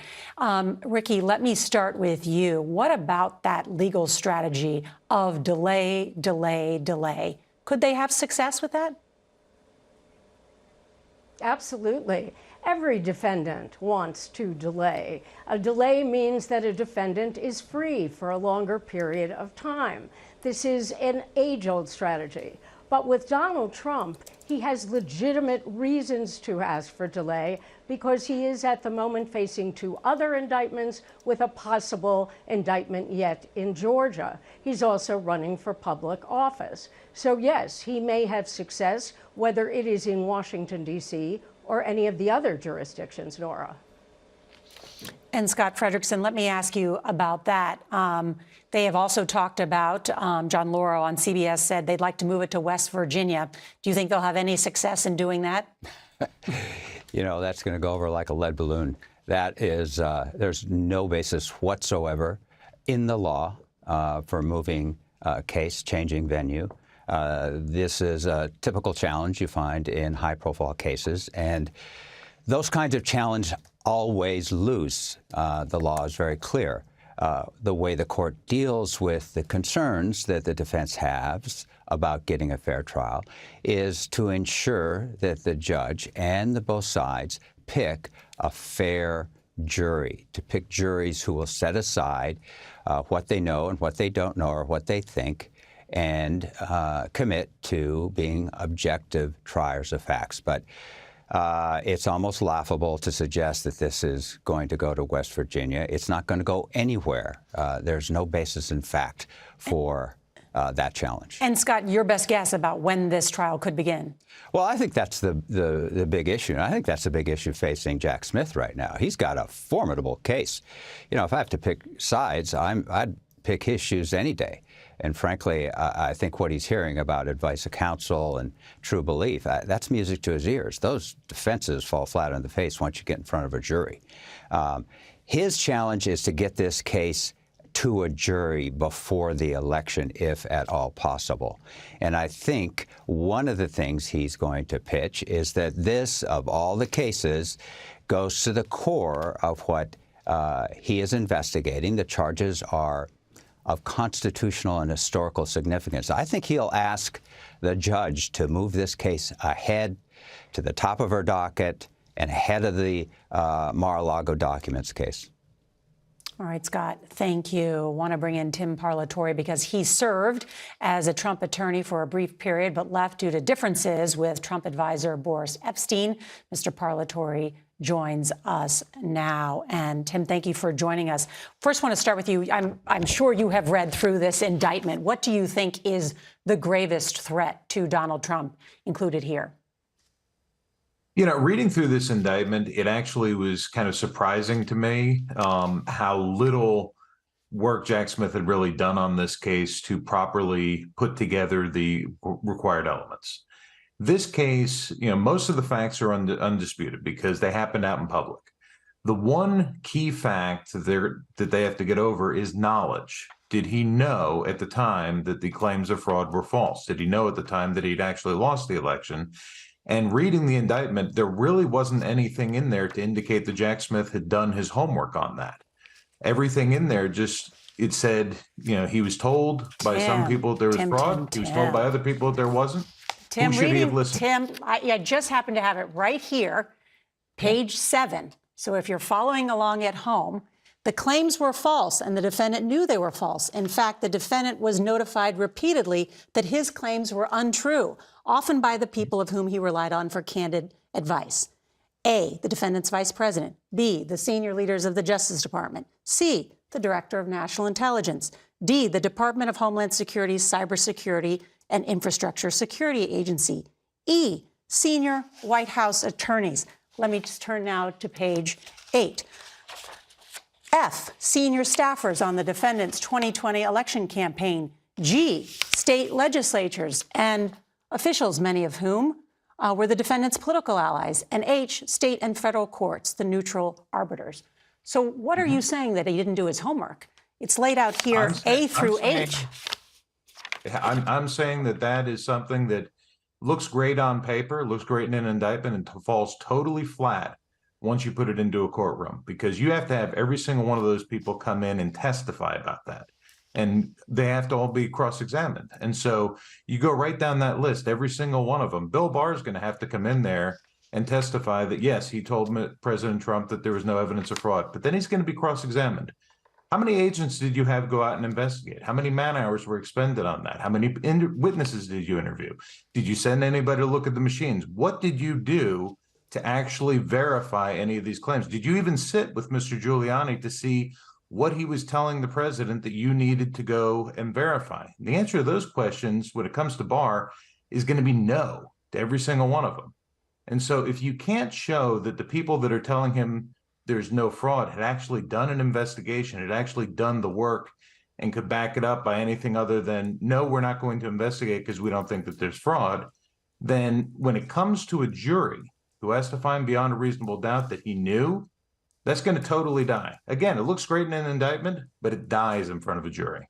[SPEAKER 1] Ricky, let me start with you. What about that legal strategy of delay, delay, delay? Could they have success with that?
[SPEAKER 11] Absolutely. Every defendant wants to delay. A delay means that a defendant is free for a longer period of time. This is an age-old strategy. But with Donald Trump, he has legitimate reasons to ask for delay because he is at the moment facing 2 other indictments with a possible indictment yet in Georgia. He's also running for public office. So yes, he may have success, whether it is in Washington, D.C. or any of the other jurisdictions, Nora.
[SPEAKER 1] And Scott Frederickson, let me ask you about that. They have also talked about, John Lauro on CBS said they'd like to move it to West Virginia. Do you think they'll have any success in doing that?
[SPEAKER 12] you know, that's going to go over like a lead balloon. That is, there's no basis whatsoever in the law for moving a case, changing venue. This is a typical challenge you find in high-profile cases, and those kinds of challenge always lose. The law is very clear. The way the court deals with the concerns that the defense has about getting a fair trial is to ensure that the judge and both sides pick a fair jury, to pick juries who will set aside what they know and what they don't know or what they think, and commit to being objective triers of facts. But it's almost laughable to suggest that this is going to go to West Virginia. It's not going to go anywhere. There's no basis in fact for that challenge.
[SPEAKER 1] And Scott, your best guess about when this trial could begin?
[SPEAKER 12] Well, I think that's the big issue. And I think that's the big issue facing Jack Smith right now. He's got a formidable case. You know, if I have to pick sides, I'd pick his shoes any day. And frankly, I think what he's hearing about advice of counsel and true belief, that's music to his ears. Those defenses fall flat on the face once you get in front of a jury. His challenge is to get this case to a jury before the election, if at all possible. And I think one of the things he's going to pitch is that this, of all the cases, goes to the core of what he is investigating. The charges are of constitutional and historical significance. I think he'll ask the judge to move this case ahead to the top of her docket and ahead of the Mar-a-Lago documents case.
[SPEAKER 1] All right, Scott, thank you. I want to bring in Tim Parlatore because he served as a Trump attorney for a brief period, but left due to differences with Trump advisor Boris Epstein. Mr. Parlatore joins us now. And Tim, thank you for joining us. First, want to start with you. I'm sure you have read through this indictment. What do you think is the gravest threat to Donald Trump included here?
[SPEAKER 13] You know, reading through this indictment, it actually was kind of surprising to me how little work Jack Smith had really done on this case to properly put together the required elements. This case, you know, most of the facts are undisputed because they happened out in public. The one key fact that they have to get over is knowledge. Did he know at the time that the claims of fraud were false? Did he know at the time that he'd actually lost the election? And reading the indictment, there really wasn't anything in there to indicate that Jack Smith had done his homework on that. Everything in there just, it said, you know, he was told by some people there was fraud. He was told by other people that there wasn't.
[SPEAKER 1] Tim,
[SPEAKER 13] Who should he have listened?
[SPEAKER 1] Tim, I just happen to have it right here, page 7. So if you're following along at home, the claims were false and the defendant knew they were false. In fact, the defendant was notified repeatedly that his claims were untrue, often by the people of whom he relied on for candid advice. A, the defendant's vice president. B, the senior leaders of the Justice Department. C, the director of national intelligence. D, the Department of Homeland Security's Cybersecurity and Infrastructure Security Agency. E, senior White House attorneys. Let me just turn now to page 8. F, senior staffers on the defendant's 2020 election campaign. G, state legislatures and officials, many of whom were the defendant's political allies. And H, state and federal courts, the neutral arbiters. So what are you saying that he didn't do his homework? It's laid out here, A through H.
[SPEAKER 13] I'm saying that that is something that looks great on paper, looks great in an indictment, and falls totally flat once you put it into a courtroom, because you have to have every single one of those people come in and testify about that. And they have to all be cross-examined. And so you go right down that list, every single one of them. Bill Barr is going to have to come in there and testify that, yes, he told President Trump that there was no evidence of fraud, but then he's going to be cross-examined. How many agents did you have go out and investigate? How many man hours were expended on that? How many witnesses did you interview? Did you send anybody to look at the machines? What did you do to actually verify any of these claims? Did you even sit with Mr. Giuliani to see what he was telling the president that you needed to go and verify? The answer to those questions when it comes to Barr is going to be no to every single one of them. And so if you can't show that the people that are telling him there's no fraud had actually done an investigation, had actually done the work, and could back it up by anything other than, no, we're not going to investigate because we don't think that there's fraud, then when it comes to a jury, who has to find beyond a reasonable doubt that he knew, that's going to totally die. Again, it looks great in an indictment, but it dies in front of a jury.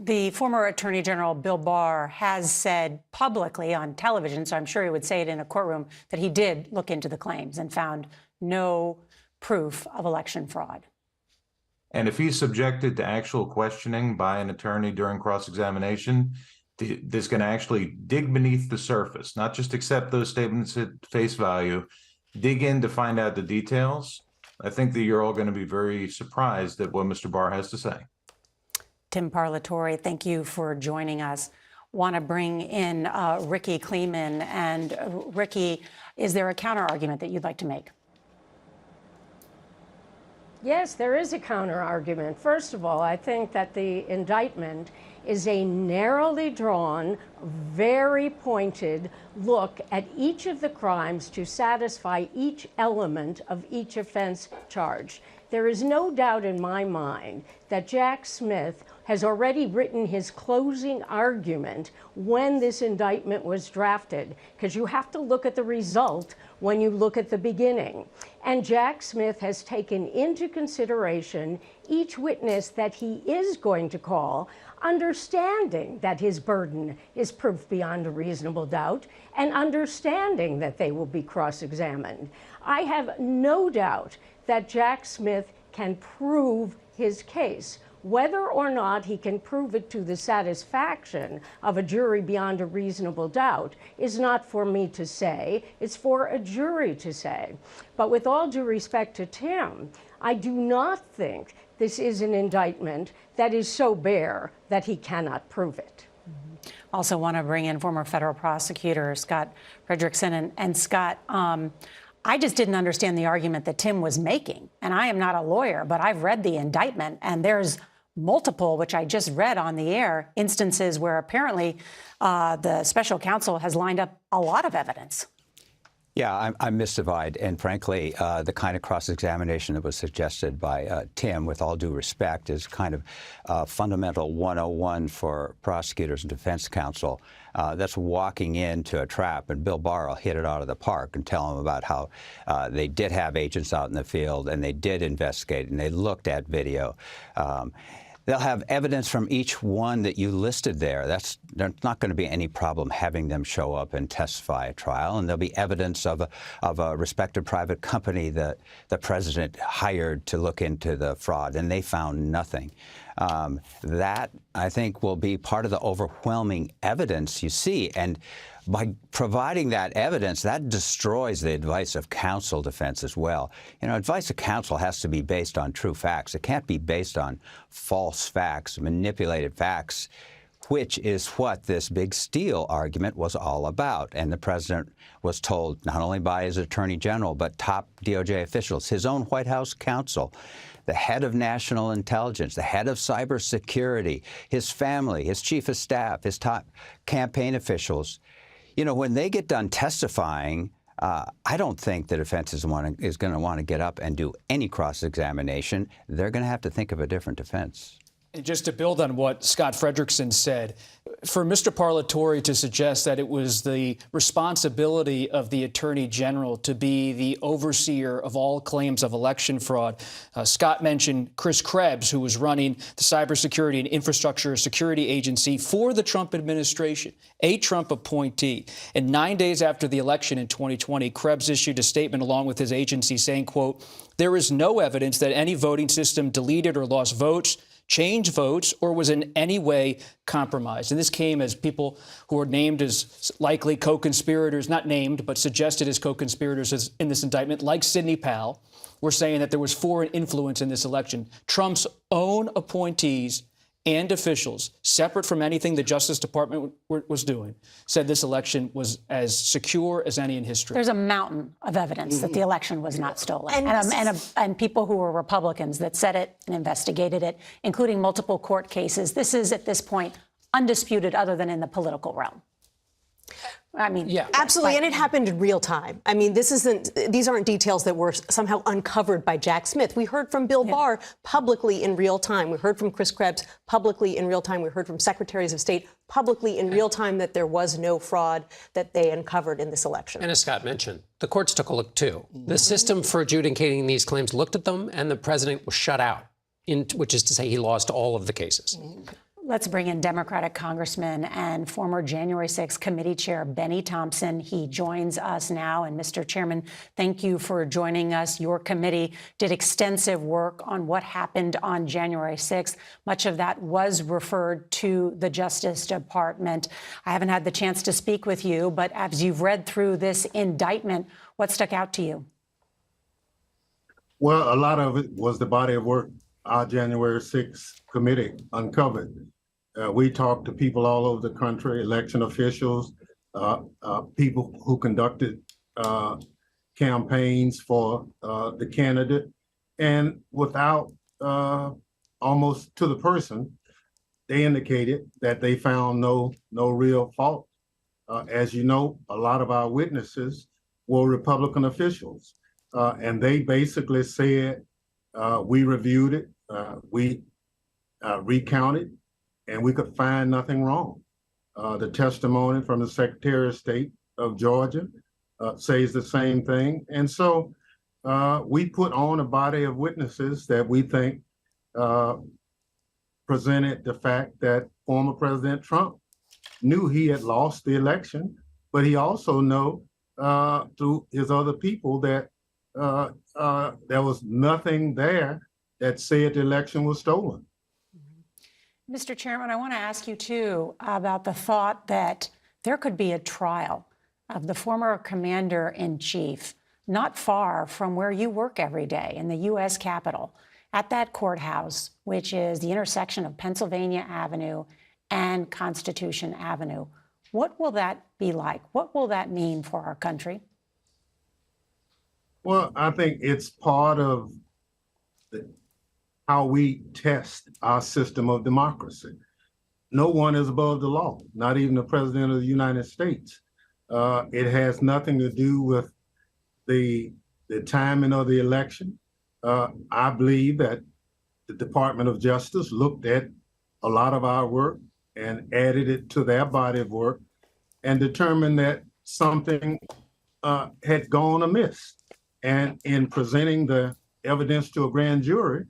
[SPEAKER 1] The former Attorney General Bill Barr has said publicly on television, so I'm sure he would say it in a courtroom, that he did look into the claims and found no proof of election fraud.
[SPEAKER 13] And if he's subjected to actual questioning by an attorney during cross-examination, this can actually dig beneath the surface, not just accept those statements at face value, dig in to find out the details. I think that you're all going to be very surprised at what Mr. Barr has to say.
[SPEAKER 1] Tim Parlatore, thank you for joining us. Want to bring in Ricky Kleeman. And Ricky, is there a counter argument that you'd like to make?
[SPEAKER 11] Yes, there is a counter argument. First of all, I think that the indictment is a narrowly drawn, very pointed look at each of the crimes to satisfy each element of each offense charged. There is no doubt in my mind that Jack Smith has already written his closing argument when this indictment was drafted, because you have to look at the result when you look at the beginning. And Jack Smith has taken into consideration each witness that he is going to call, understanding that his burden is proof beyond a reasonable doubt, and understanding that they will be cross-examined. I have no doubt that Jack Smith can prove his case. Whether or not he can prove it to the satisfaction of a jury beyond a reasonable doubt is not for me to say, it's for a jury to say. But with all due respect to Tim, I do not think this is an indictment that is so bare that he cannot prove it.
[SPEAKER 1] Also want to bring in former federal prosecutor Scott Frederickson. And Scott, I just didn't understand the argument that Tim was making. And I am not a lawyer, but I've read the indictment, and there's multiple, which I just read on the air, instances where apparently the special counsel has lined up a lot of evidence.
[SPEAKER 12] Yeah, I'm mystified. And frankly, the kind of cross-examination that was suggested by Tim, with all due respect, is kind of fundamental 101 for prosecutors and defense counsel. That's walking into a trap, and Bill Barr will hit it out of the park and tell them about how they did have agents out in the field, and they did investigate, and they looked at video. They'll have evidence from each one that you listed there. There's not going to be any problem having them show up and testify at trial. And there'll be evidence of a respected private company that the president hired to look into the fraud, and they found nothing. That, I think, will be part of the overwhelming evidence you see. And by providing that evidence, that destroys the advice of counsel defense as well. You know, advice of counsel has to be based on true facts. It can't be based on false facts, manipulated facts, which is what this big steal argument was all about. And the president was told, not only by his attorney general, but top DOJ officials, his own White House counsel, the head of national intelligence, the head of cybersecurity, his family, his chief of staff, his top campaign officials. You know, when they get done testifying, I don't think the defense is going to want to get up and do any cross-examination. They're going to have to think of a different defense.
[SPEAKER 3] And just to build on what Scott Frederickson said, for Mr. Parlatore to suggest that it was the responsibility of the Attorney General to be the overseer of all claims of election fraud, Scott mentioned Chris Krebs, who was running the Cybersecurity and Infrastructure Security Agency for the Trump administration, a Trump appointee. And 9 days after the election in 2020, Krebs issued a statement along with his agency saying, quote, "There is no evidence that any voting system deleted or lost votes, changed votes, or was in any way compromised." And this came as people who were named as likely co-conspirators, not named, but suggested as co-conspirators in this indictment, like Sidney Powell, were saying that there was foreign influence in this election. Trump's own appointees and officials, separate from anything the Justice Department was doing, said this election was as secure as any in history.
[SPEAKER 1] There's a mountain of evidence that the election was not stolen. And people who were Republicans that said it and investigated it, including multiple court cases. This is, at this point, undisputed other than in the political realm. I mean,
[SPEAKER 5] yeah,
[SPEAKER 7] absolutely. And it happened in real time. I mean, these aren't details that were somehow uncovered by Jack Smith. We heard from Bill Barr publicly in real time. We heard from Chris Krebs publicly in real time. We heard from secretaries of state publicly in real time that there was no fraud that they uncovered in this election.
[SPEAKER 5] And as Scott mentioned, the courts took a look too. The system for adjudicating these claims looked at them, and the president was shut out, which is to say he lost all of the cases.
[SPEAKER 1] Let's bring in Democratic Congressman and former January 6th committee chair Benny Thompson. He joins us now. And Mr. Chairman, thank you for joining us. Your committee did extensive work on what happened on January 6th. Much of that was referred to the Justice Department. I haven't had the chance to speak with you, but as you've read through this indictment, what stuck out to you?
[SPEAKER 14] Well, a lot of it was the body of work our January 6th committee uncovered. We talked to people all over the country, election officials, people who conducted campaigns for the candidate, and without almost to the person, they indicated that they found no real fault. As you know, a lot of our witnesses were Republican officials, and they basically said, we reviewed it, we recounted, and we could find nothing wrong. The testimony from the Secretary of State of Georgia says the same thing. And so we put on a body of witnesses that we think presented the fact that former President Trump knew he had lost the election, but he also knew through his other people that there was nothing there that said the election was stolen.
[SPEAKER 1] Mr. Chairman, I want to ask you, too, about the thought that there could be a trial of the former commander-in-chief not far from where you work every day in the U.S. Capitol, at that courthouse, which is the intersection of Pennsylvania Avenue and Constitution Avenue. What will that be like? What will that mean for our country?
[SPEAKER 14] Well, I think it's part of how we test our system of democracy. No one is above the law, not even the President of the United States. It has nothing to do with the timing of the election. I believe that the Department of Justice looked at a lot of our work and added it to their body of work and determined that something had gone amiss. And in presenting the evidence to a grand jury,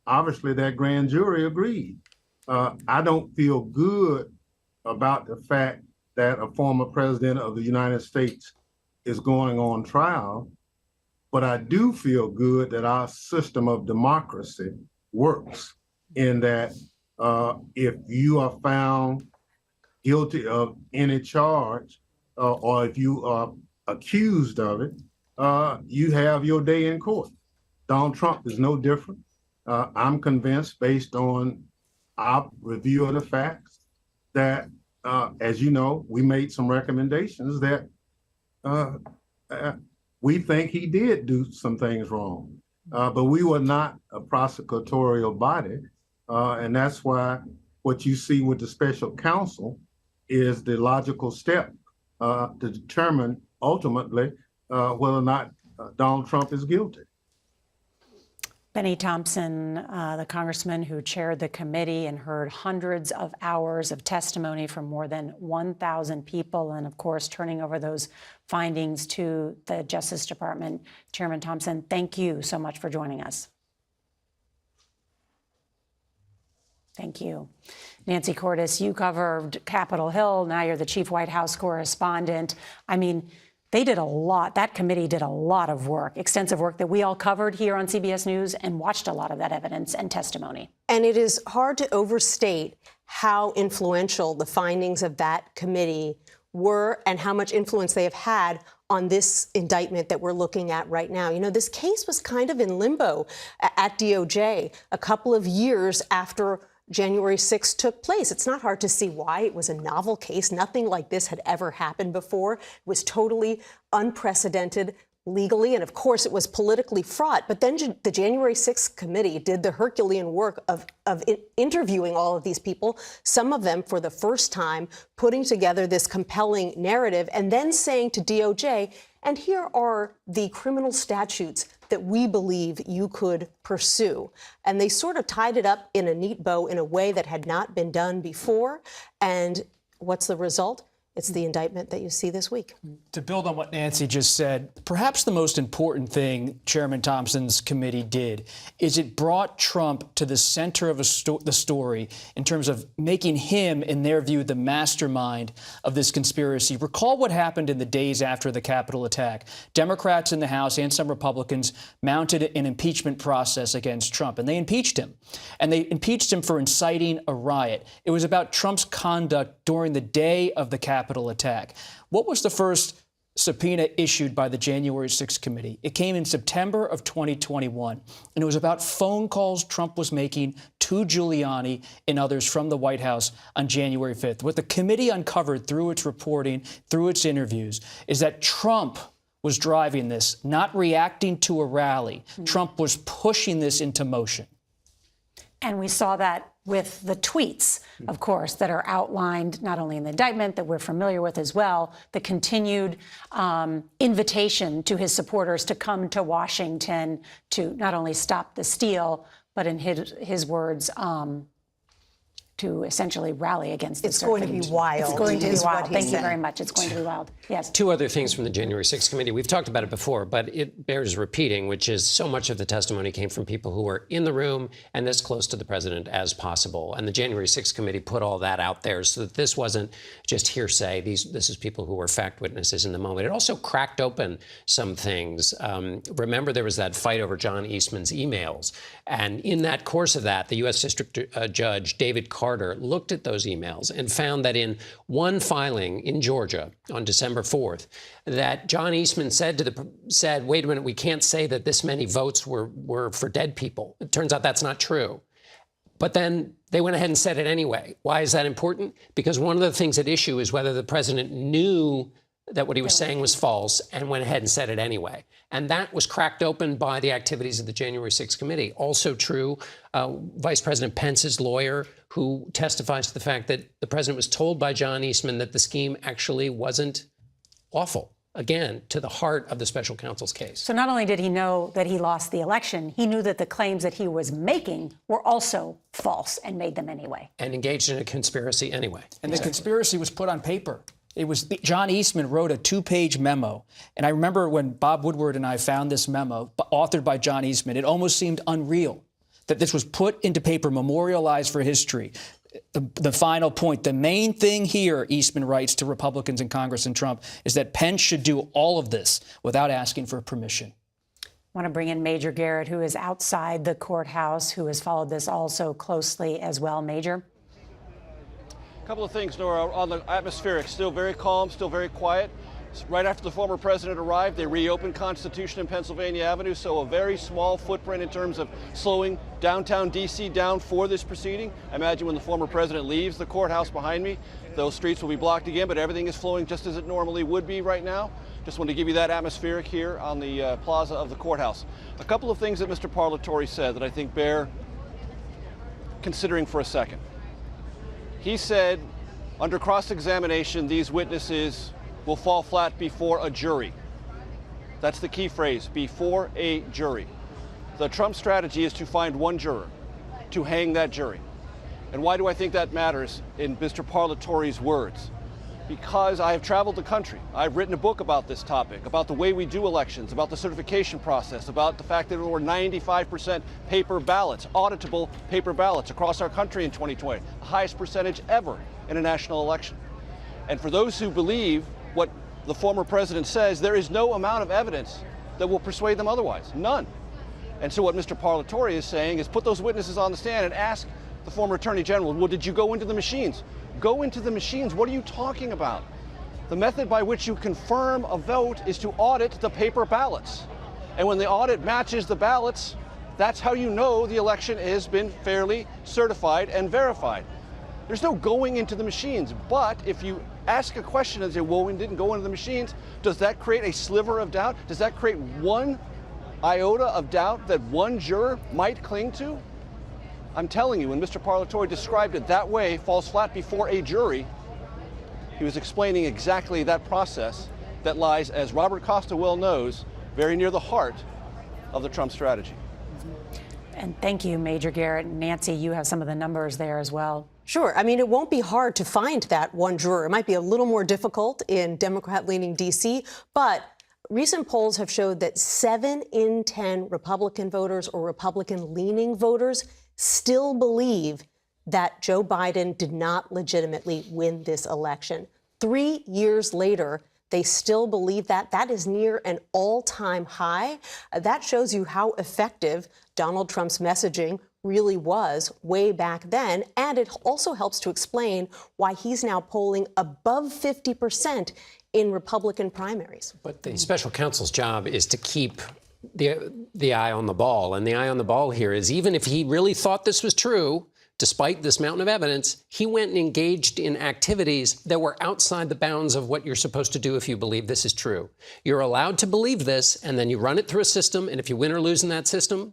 [SPEAKER 14] obviously that grand jury agreed. I don't feel good about the fact that a former president of the United States is going on trial, but I do feel good that our system of democracy works in that if you are found guilty of any charge or if you are accused of it, you have your day in court. Donald Trump is no different. I'm convinced, based on our review of the facts, that, as you know, we made some recommendations that we think he did do some things wrong. But we were not a prosecutorial body, and that's why what you see with the special counsel is the logical step to determine ultimately whether or not Donald Trump is guilty.
[SPEAKER 1] Benny Thompson, the congressman who chaired the committee and heard hundreds of hours of testimony from more than 1,000 people, and of course, turning over those findings to the Justice Department. Chairman Thompson, thank you so much for joining us. Thank you. Nancy Cordes, you covered Capitol Hill. Now you're the chief White House correspondent. I mean, they did a lot. That committee did a lot of work, extensive work that we all covered here on CBS News and watched a lot of that evidence and testimony.
[SPEAKER 7] And it is hard to overstate how influential the findings of that committee were and how much influence they have had on this indictment that we're looking at right now. You know, this case was kind of in limbo at DOJ a couple of years after January 6th took place. It's not hard to see why. It was a novel case. Nothing like this had ever happened before. It was totally unprecedented, legally, and of course it was politically fraught. But then the January 6th committee did the Herculean work of interviewing all of these people, some of them for the first time, putting together this compelling narrative, and then saying to DOJ, and here are the criminal statutes that we believe you could pursue. And they sort of tied it up in a neat bow in a way that had not been done before. And what's the result? It's the indictment that you see this week.
[SPEAKER 3] To build on what Nancy just said, perhaps the most important thing Chairman Thompson's committee did is it brought Trump to the center of the story in terms of making him, in their view, the mastermind of this conspiracy. Recall what happened in the days after the Capitol attack. Democrats in the House and some Republicans mounted an impeachment process against Trump, and they impeached him. And they impeached him for inciting a riot. It was about Trump's conduct during the day of the Capitol attack. What was the first subpoena issued by the January 6th committee? It came in September of 2021, and it was about phone calls Trump was making to Giuliani and others from the White House on January 5th. What the committee uncovered through its reporting, through its interviews, is that Trump was driving this, not reacting to a rally. Trump was pushing this into motion.
[SPEAKER 1] And we saw that with the tweets, of course, that are outlined not only in the indictment that we're familiar with as well, the continued invitation to his supporters to come to Washington to not only stop the steal, but in his words, to essentially rally against this.
[SPEAKER 7] It's going to be wild.
[SPEAKER 1] It's going to be wild. Thank you
[SPEAKER 7] said.
[SPEAKER 1] very much. It's going to be wild. Yes.
[SPEAKER 5] Two other things from the January 6th committee. We've talked about it before, but it bears repeating, which is so much of the testimony came from people who were in the room and as close to the president as possible. And the January 6th committee put all that out there so that this wasn't just hearsay. This is people who were fact witnesses in the moment. It also cracked open some things. Remember, there was that fight over John Eastman's emails. And in that course of that, the U.S. District Judge David Carter looked at those emails and found that in one filing in Georgia on December 4th, that John Eastman said, wait a minute, we can't say that this many votes were for dead people. It turns out that's not true. But then they went ahead and said it anyway. Why is that important? Because one of the things at issue is whether the president knew that what he was saying was false and went ahead and said it anyway. And that was cracked open by the activities of the January 6th committee. Also true, Vice President Pence's lawyer, who testifies to the fact that the president was told by John Eastman that the scheme actually wasn't lawful. Again, to the heart of the special counsel's case.
[SPEAKER 1] So not only did he know that he lost the election, he knew that the claims that he was making were also false and made them anyway.
[SPEAKER 5] And engaged in a conspiracy anyway.
[SPEAKER 3] And the conspiracy was put on paper. It was John Eastman wrote a 2-page memo. And I remember when Bob Woodward and I found this memo, authored by John Eastman, it almost seemed unreal that this was put into paper, memorialized for history. The final point, the main thing here, Eastman writes to Republicans in Congress and Trump, is that Pence should do all of this without asking for permission.
[SPEAKER 1] I want to bring in Major Garrett, who is outside the courthouse, who has followed this also closely as well. Major?
[SPEAKER 2] A couple of things, Nora, on the atmospheric. Still very calm, still very quiet. Right after the former president arrived, they reopened Constitution and Pennsylvania Avenue, so a very small footprint in terms of slowing downtown D.C. down for this proceeding. I imagine when the former president leaves the courthouse behind me, those streets will be blocked again, but everything is flowing just as it normally would be right now. Just wanted to give you that atmospheric here on the plaza of the courthouse. A couple of things that Mr. Parlatore said that I think bear considering for a second. He said, under cross-examination, these witnesses will fall flat before a jury. That's the key phrase, before a jury. The Trump strategy is to find one juror, to hang that jury. And why do I think that matters in Mr. Parlatore's words? Because I have traveled the country. I've written a book about this topic, about the way we do elections, about the certification process, about the fact that there were 95% paper ballots, auditable paper ballots across our country in 2020, the highest percentage ever in a national election. And for those who believe what the former president says, there is no amount of evidence that will persuade them otherwise, none. And so what Mr. Parlatore is saying is put those witnesses on the stand and ask the former attorney general, well, did you go into the machines? Go into the machines. What are you talking about? The method by which you confirm a vote is to audit the paper ballots. And when the audit matches the ballots, that's how you know the election has been fairly certified and verified. There's no going into the machines. But if you ask a question and say, well, we didn't go into the machines, does that create a sliver of doubt? Does that create one iota of doubt that one juror might cling to? I'm telling you, when Mr. Parlatore described it that way, falls flat before a jury, he was explaining exactly that process that lies, as Robert Costa well knows, very near the heart of the Trump strategy.
[SPEAKER 1] And thank you, Major Garrett. Nancy, you have some of the numbers there as well.
[SPEAKER 7] Sure. I mean, it won't be hard to find that one juror. It might be a little more difficult in Democrat-leaning D.C., but recent polls have showed that 7 in 10 Republican voters or Republican-leaning voters still believe that Joe Biden did not legitimately win this election. 3 years later, they still believe that. That is near an all-time high. That shows you how effective Donald Trump's messaging really was way back then. And it also helps to explain why he's now polling above 50% in Republican primaries.
[SPEAKER 5] But the special counsel's job is to keep the eye on the ball. And the eye on the ball here is, even if he really thought this was true, despite this mountain of evidence, he went and engaged in activities that were outside the bounds of what you're supposed to do if you believe this is true. You're allowed to believe this, and then you run it through a system, and if you win or lose in that system,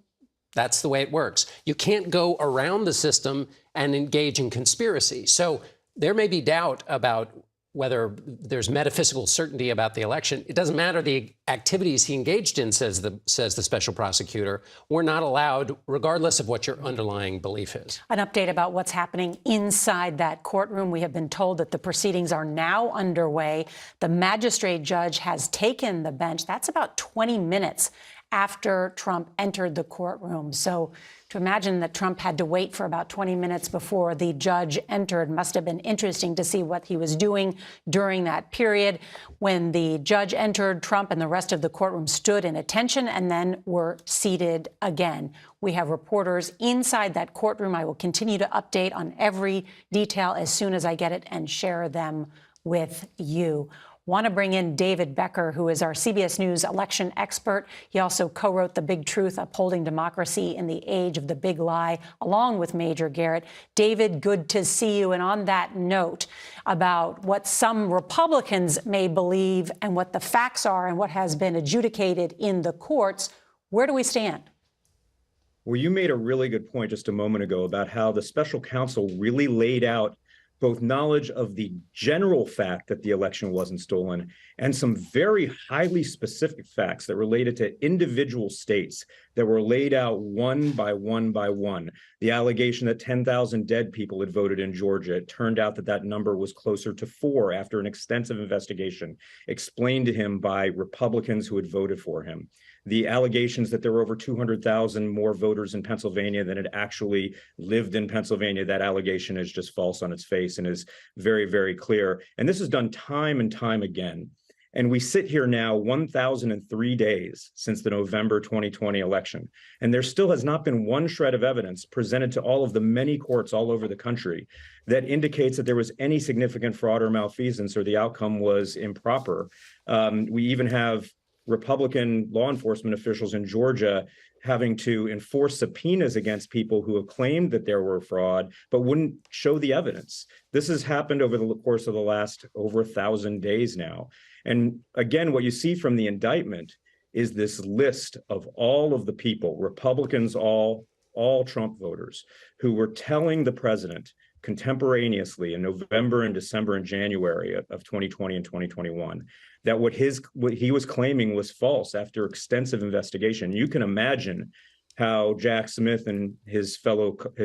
[SPEAKER 5] that's the way it works. You can't go around the system and engage in conspiracy. So there may be doubt about whether there's metaphysical certainty about the election. It doesn't matter the activities he engaged in, says the special prosecutor. We're not allowed, regardless of what your underlying belief is.
[SPEAKER 1] An update about what's happening inside that courtroom. We have been told that the proceedings are now underway. The magistrate judge has taken the bench. That's about 20 minutes after Trump entered the courtroom. So to imagine that Trump had to wait for about 20 minutes before the judge entered must have been interesting to see what he was doing during that period. When the judge entered, Trump and the rest of the courtroom stood in attention and then were seated again. We have reporters inside that courtroom. I will continue to update on every detail as soon as I get it and share them with you. Want to bring in David Becker, who is our CBS News election expert. He also co-wrote The Big Truth, Upholding Democracy in the Age of the Big Lie, along with Major Garrett. David, good to see you. And on that note, about what some Republicans may believe and what the facts are and what has been adjudicated in the courts, where do we stand?
[SPEAKER 15] Well, you made a really good point just a moment ago about how the special counsel really laid out both knowledge of the general fact that the election wasn't stolen and some very highly specific facts that related to individual states that were laid out one by one by one. The allegation that 10,000 dead people had voted in Georgia. It turned out that that number was closer to 4 after an extensive investigation explained to him by Republicans who had voted for him. The allegations that there were over 200,000 more voters in Pennsylvania than had actually lived in Pennsylvania, that allegation is just false on its face and is very, very clear. And this is done time and time again. And we sit here now 1,003 days since the November 2020 election, and there still has not been one shred of evidence presented to all of the many courts all over the country that indicates that there was any significant fraud or malfeasance or the outcome was improper. We even have Republican law enforcement officials in Georgia having to enforce subpoenas against people who have claimed that there were fraud, but wouldn't show the evidence. This has happened over the course of the last over 1,000 days now. And again, what you see from the indictment is this list of all of the people, Republicans, all Trump voters, who were telling the president contemporaneously in November and December and January of 2020 and 2021, that what he was claiming was false after extensive investigation. You can imagine how Jack Smith and his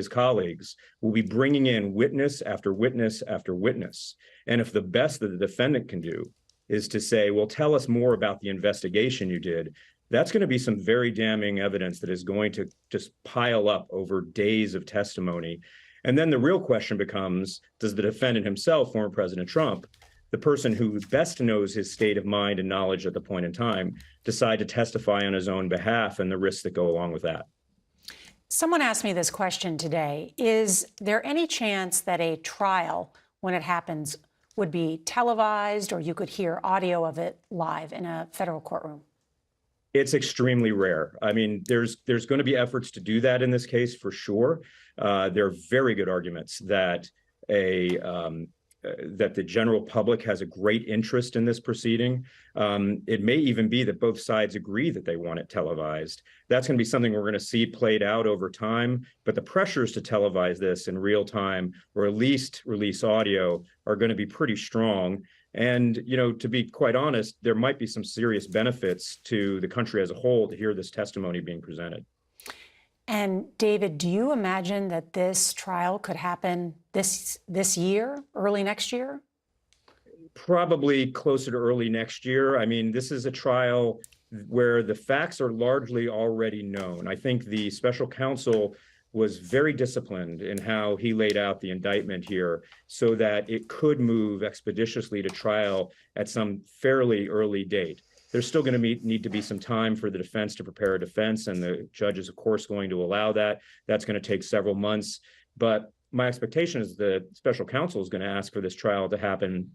[SPEAKER 15] colleagues will be bringing in witness after witness after witness. And if the best that the defendant can do is to say, well, tell us more about the investigation you did, that's going to be some very damning evidence that is going to just pile up over days of testimony. And then the real question becomes, does the defendant himself, former President Trump, the person who best knows his state of mind and knowledge at the point in time, decide to testify on his own behalf and the risks that go along with that?
[SPEAKER 1] Someone asked me this question today. Is there any chance that a trial, when it happens, would be televised or you could hear audio of it live in a federal courtroom?
[SPEAKER 15] It's extremely rare. I mean, there's going to be efforts to do that in this case for sure. There are very good arguments that that the general public has a great interest in this proceeding. It may even be that both sides agree that they want it televised. That's going to be something we're going to see played out over time, but the pressures to televise this in real time, or at least release audio, are going to be pretty strong. And, you know, to be quite honest, there might be some serious benefits to the country as a whole to hear this testimony being presented.
[SPEAKER 1] And David, do you imagine that this trial could happen this year, early next year?
[SPEAKER 15] Probably closer to early next year. I mean, this is a trial where the facts are largely already known. I think the special counsel was very disciplined in how he laid out the indictment here so that it could move expeditiously to trial at some fairly early date. There's still going to need to be some time for the defense to prepare a defense, and the judge is, of course, going to allow that. That's going to take several months. But my expectation is the special counsel is going to ask for this trial to happen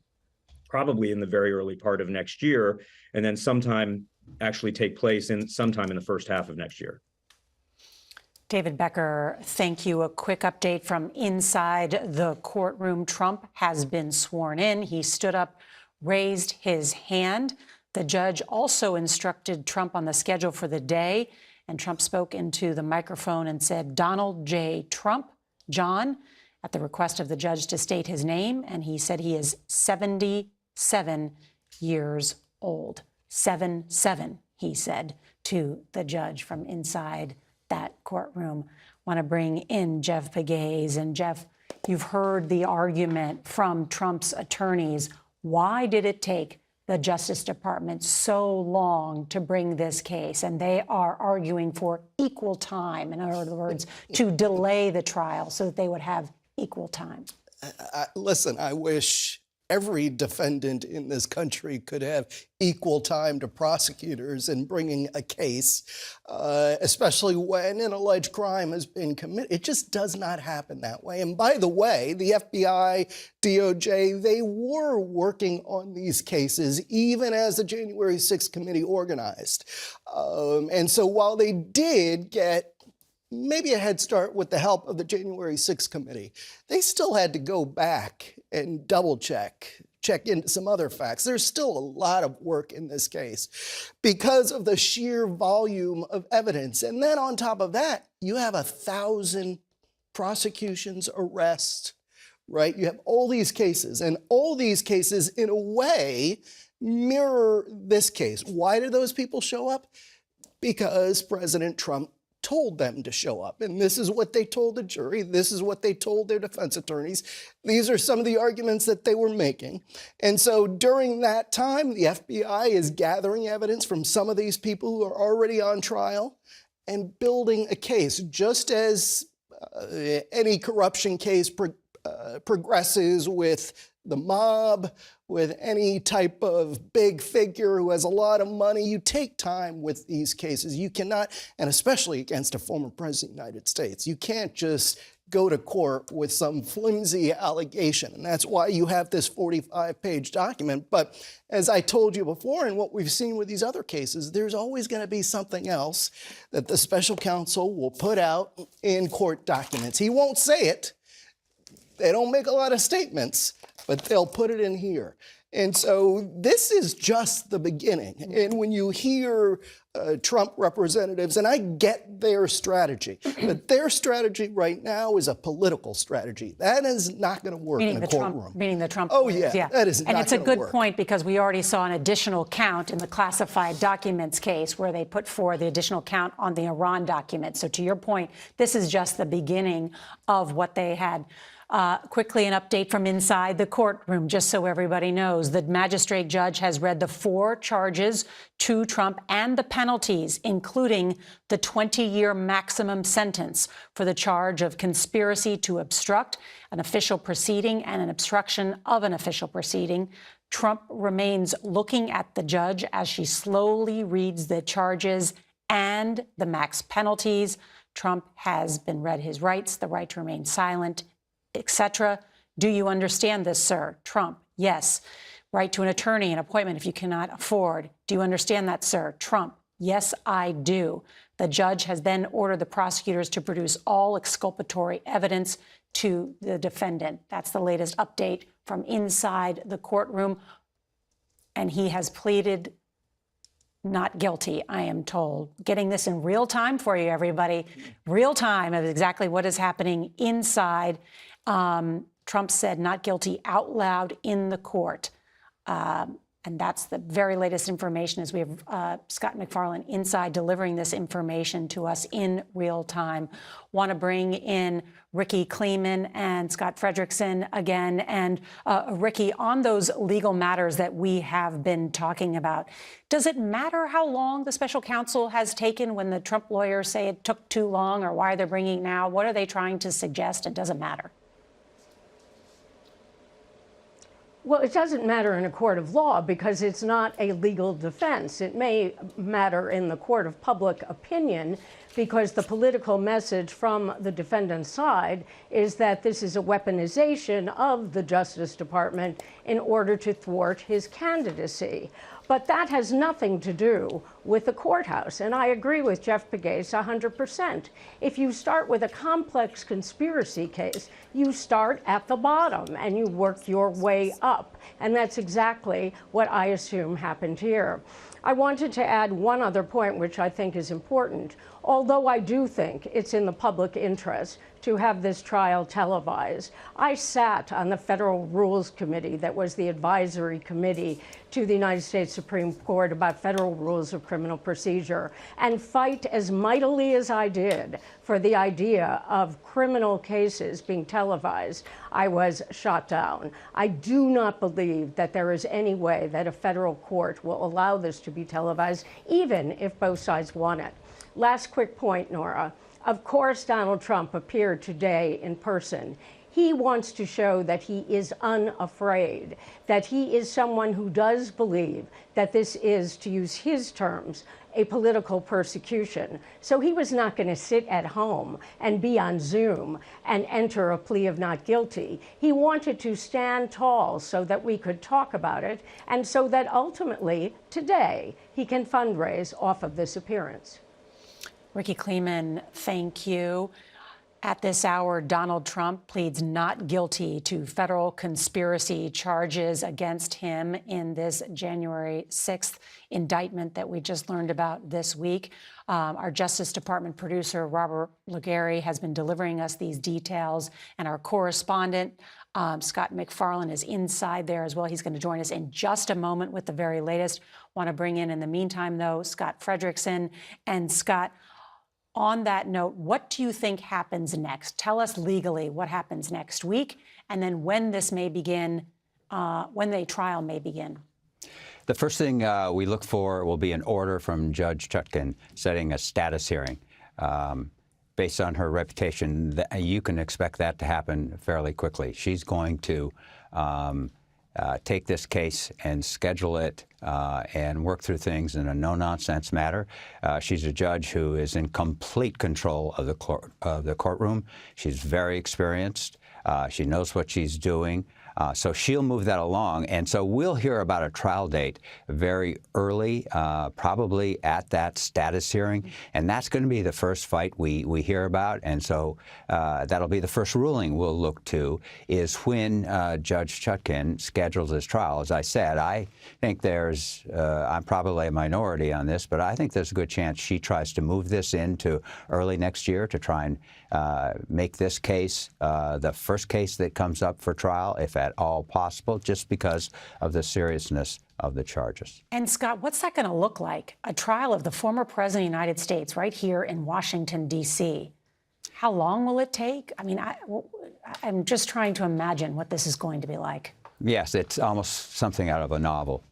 [SPEAKER 15] probably in the very early part of next year, and then sometime actually take place sometime in the first half of next year.
[SPEAKER 1] David Becker, thank you. A quick update from inside the courtroom. Trump has been sworn in. He stood up, raised his hand. The judge also instructed Trump on the schedule for the day, and Trump spoke into the microphone and said, "Donald J. Trump, John," at the request of the judge to state his name, and he said he is 77 years old. 77, he said to the judge from inside that courtroom. Want to bring in Jeff Pegues. And Jeff, you've heard the argument from Trump's attorneys. Why did it take the Justice Department so long to bring this case? And they are arguing for equal time, in other words, to delay the trial so that they would have equal time.
[SPEAKER 6] Listen, I wish every defendant in this country could have equal time to prosecutors in bringing a case, especially when an alleged crime has been committed. It just does not happen that way. And by the way, the FBI, DOJ, they were working on these cases even as the January 6th committee organized. And so while they did get maybe a head start with the help of the January 6th committee, they still had to go back and double check into some other facts. There's still a lot of work in this case because of the sheer volume of evidence. And then on top of that, you have 1,000 prosecutions, arrests, right? You have all these cases, and all these cases in a way mirror this case. Why did those people show up? Because President Trump told them to show up. And this is what they told the jury. This is what they told their defense attorneys. These are some of the arguments that they were making. And so during that time, the FBI is gathering evidence from some of these people who are already on trial and building a case, just as any corruption case progresses with the mob, with any type of big figure who has a lot of money. You take time with these cases. You cannot, and especially against a former president of the United States, you can't just go to court with some flimsy allegation. And that's why you have this 45-page document. But as I told you before, and what we've seen with these other cases, there's always going to be something else that the special counsel will put out in court documents. He won't say it. They don't make a lot of statements, but they'll put it in here. And so this is just the beginning. And when you hear Trump representatives, and I get their strategy, but their strategy right now is a political strategy. That is not going to work in a courtroom.
[SPEAKER 1] Meaning the Trump.
[SPEAKER 6] Oh, yeah, that is not going to work.
[SPEAKER 1] And it's a good point, because we already saw an additional count in the classified documents case where they put forward the additional count on the Iran document. So to your point, this is just the beginning of what they had. Quickly, an update from inside the courtroom, just so everybody knows. The magistrate judge has read the 4 charges to Trump and the penalties, including the 20-year maximum sentence for the charge of conspiracy to obstruct an official proceeding and an obstruction of an official proceeding. Trump remains looking at the judge as she slowly reads the charges and the max penalties. Trump has been read his rights, the right to remain silent, etc. Do you understand this, sir? Trump, yes. Right to an attorney, an appointment if you cannot afford. Do you understand that, sir? Trump, yes, I do. The judge has then ordered the prosecutors to produce all exculpatory evidence to the defendant. That's the latest update from inside the courtroom. And he has pleaded not guilty, I am told. Getting this in real time for you, everybody. Real time of exactly what is happening inside. Trump said not guilty out loud in the court. And that's the very latest information as we have Scott McFarlane inside delivering this information to us in real time. Want to bring in Ricky Kleeman and Scott Frederickson again. And Ricky, on those legal matters that we have been talking about, does it matter how long the special counsel has taken when the Trump lawyers say it took too long, or why they're bringing it now? What are they trying to suggest? It doesn't matter.
[SPEAKER 11] Well, it doesn't matter in a court of law because it's not a legal defense. It may matter in the court of public opinion because the political message from the defendant's side is that this is a weaponization of the Justice Department in order to thwart his candidacy. But that has nothing to do with the courthouse. And I agree with Jeff Pegues 100%. If you start with a complex conspiracy case, you start at the bottom and you work your way up. And that's exactly what I assume happened here. I wanted to add one other point, which I think is important. Although I do think it's in the public interest to have this trial televised, I sat on the Federal Rules Committee that was the advisory committee to the United States Supreme Court about federal rules of criminal procedure, and fight as mightily as I did for the idea of criminal cases being televised. I was shot down. I do not believe that there is any way that a federal court will allow this to be televised, even if both sides want it. Last quick point, Nora. Of course, Donald Trump appeared today in person. He wants to show that he is unafraid, that he is someone who does believe that this is, to use his terms, a political persecution. So he was not going to sit at home and be on Zoom and enter a plea of not guilty. He wanted to stand tall so that we could talk about it, and so that ultimately, today, he can fundraise off of this appearance.
[SPEAKER 1] Ricky Kleeman, thank you. At this hour, Donald Trump pleads not guilty to federal conspiracy charges against him in this January 6th indictment that we just learned about this week. Our Justice Department producer, Robert Legary, has been delivering us these details, and our correspondent, Scott McFarlane, is inside there as well. He's going to join us in just a moment with the very latest. Want to bring in the meantime, though, Scott Frederickson. And Scott, on that note, what do you think happens next? Tell us legally what happens next week, and then when this may begin, when the trial may begin.
[SPEAKER 12] The first thing we look for will be an order from Judge Chutkan setting a status hearing. Based on her reputation, you can expect that to happen fairly quickly. She's going to take this case and schedule it and work through things in a no-nonsense manner. She's a judge who is in complete control of the courtroom. She's very experienced. She knows what she's doing. So she'll move that along. And so we'll hear about a trial date very early, probably at that status hearing. And that's going to be the first fight we hear about. And so that'll be the first ruling we'll look to, is when Judge Chutkan schedules his trial. As I said, I think I'm probably a minority on this, but I think there's a good chance she tries to move this into early next year to try and make this case the first case that comes up for trial, if at all possible, just because of the seriousness of the charges.
[SPEAKER 1] And Scott, what's that going to look like? A trial of the former president of the United States right here in Washington, D.C. How long will it take? I mean, I'm just trying to imagine what this is going to be like.
[SPEAKER 12] Yes, it's almost something out of a novel.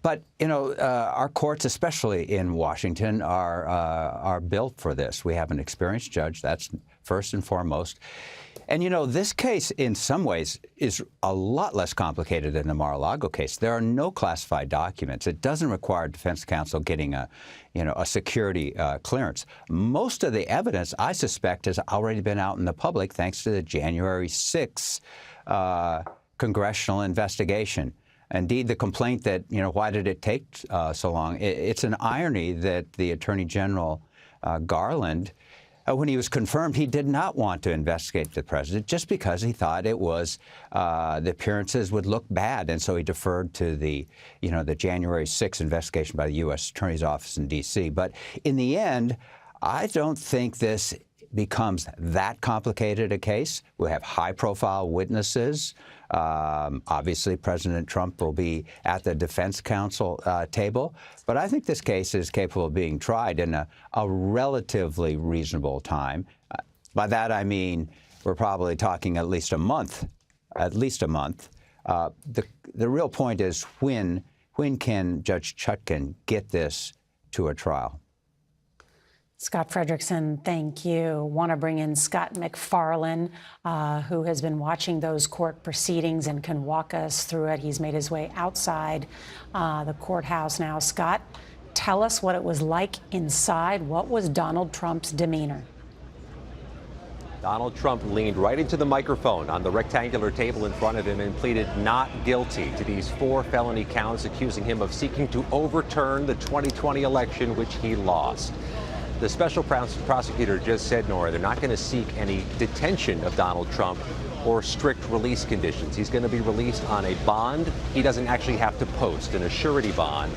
[SPEAKER 12] But, you know, our courts, especially in Washington, are built for this. We have an experienced judge. That's first and foremost. And, you know, this case, in some ways, is a lot less complicated than the Mar-a-Lago case. There are no classified documents. It doesn't require defense counsel getting a security clearance. Most of the evidence, I suspect, has already been out in the public thanks to the January 6th Congressional investigation. Indeed, the complaint that, you know, why did it take so long? It's an irony that the Attorney General Garland when he was confirmed, he did not want to investigate the president just because he thought it was the appearances would look bad. And so he deferred to the January 6th investigation by the U.S. Attorney's Office in D.C. But in the end, I don't think this becomes that complicated a case. We have high-profile witnesses. Obviously, President Trump will be at the defense counsel table. But I think this case is capable of being tried in a relatively reasonable time. By that, I mean we're probably talking at least a month. The real point is when can Judge Chutkan get this to a trial?
[SPEAKER 1] Scott Frederickson, thank you. Want to bring in Scott McFarlane, who has been watching those court proceedings and can walk us through it. He's made his way outside the courthouse now. Scott, tell us what it was like inside. What was Donald Trump's demeanor?
[SPEAKER 16] Donald Trump leaned right into the microphone on the rectangular table in front of him and pleaded not guilty to these 4 felony counts accusing him of seeking to overturn the 2020 election, which he lost. The special prosecutor just said, Nora, they're not going to seek any detention of Donald Trump or strict release conditions. He's going to be released on a bond he doesn't actually have to post, an surety bond.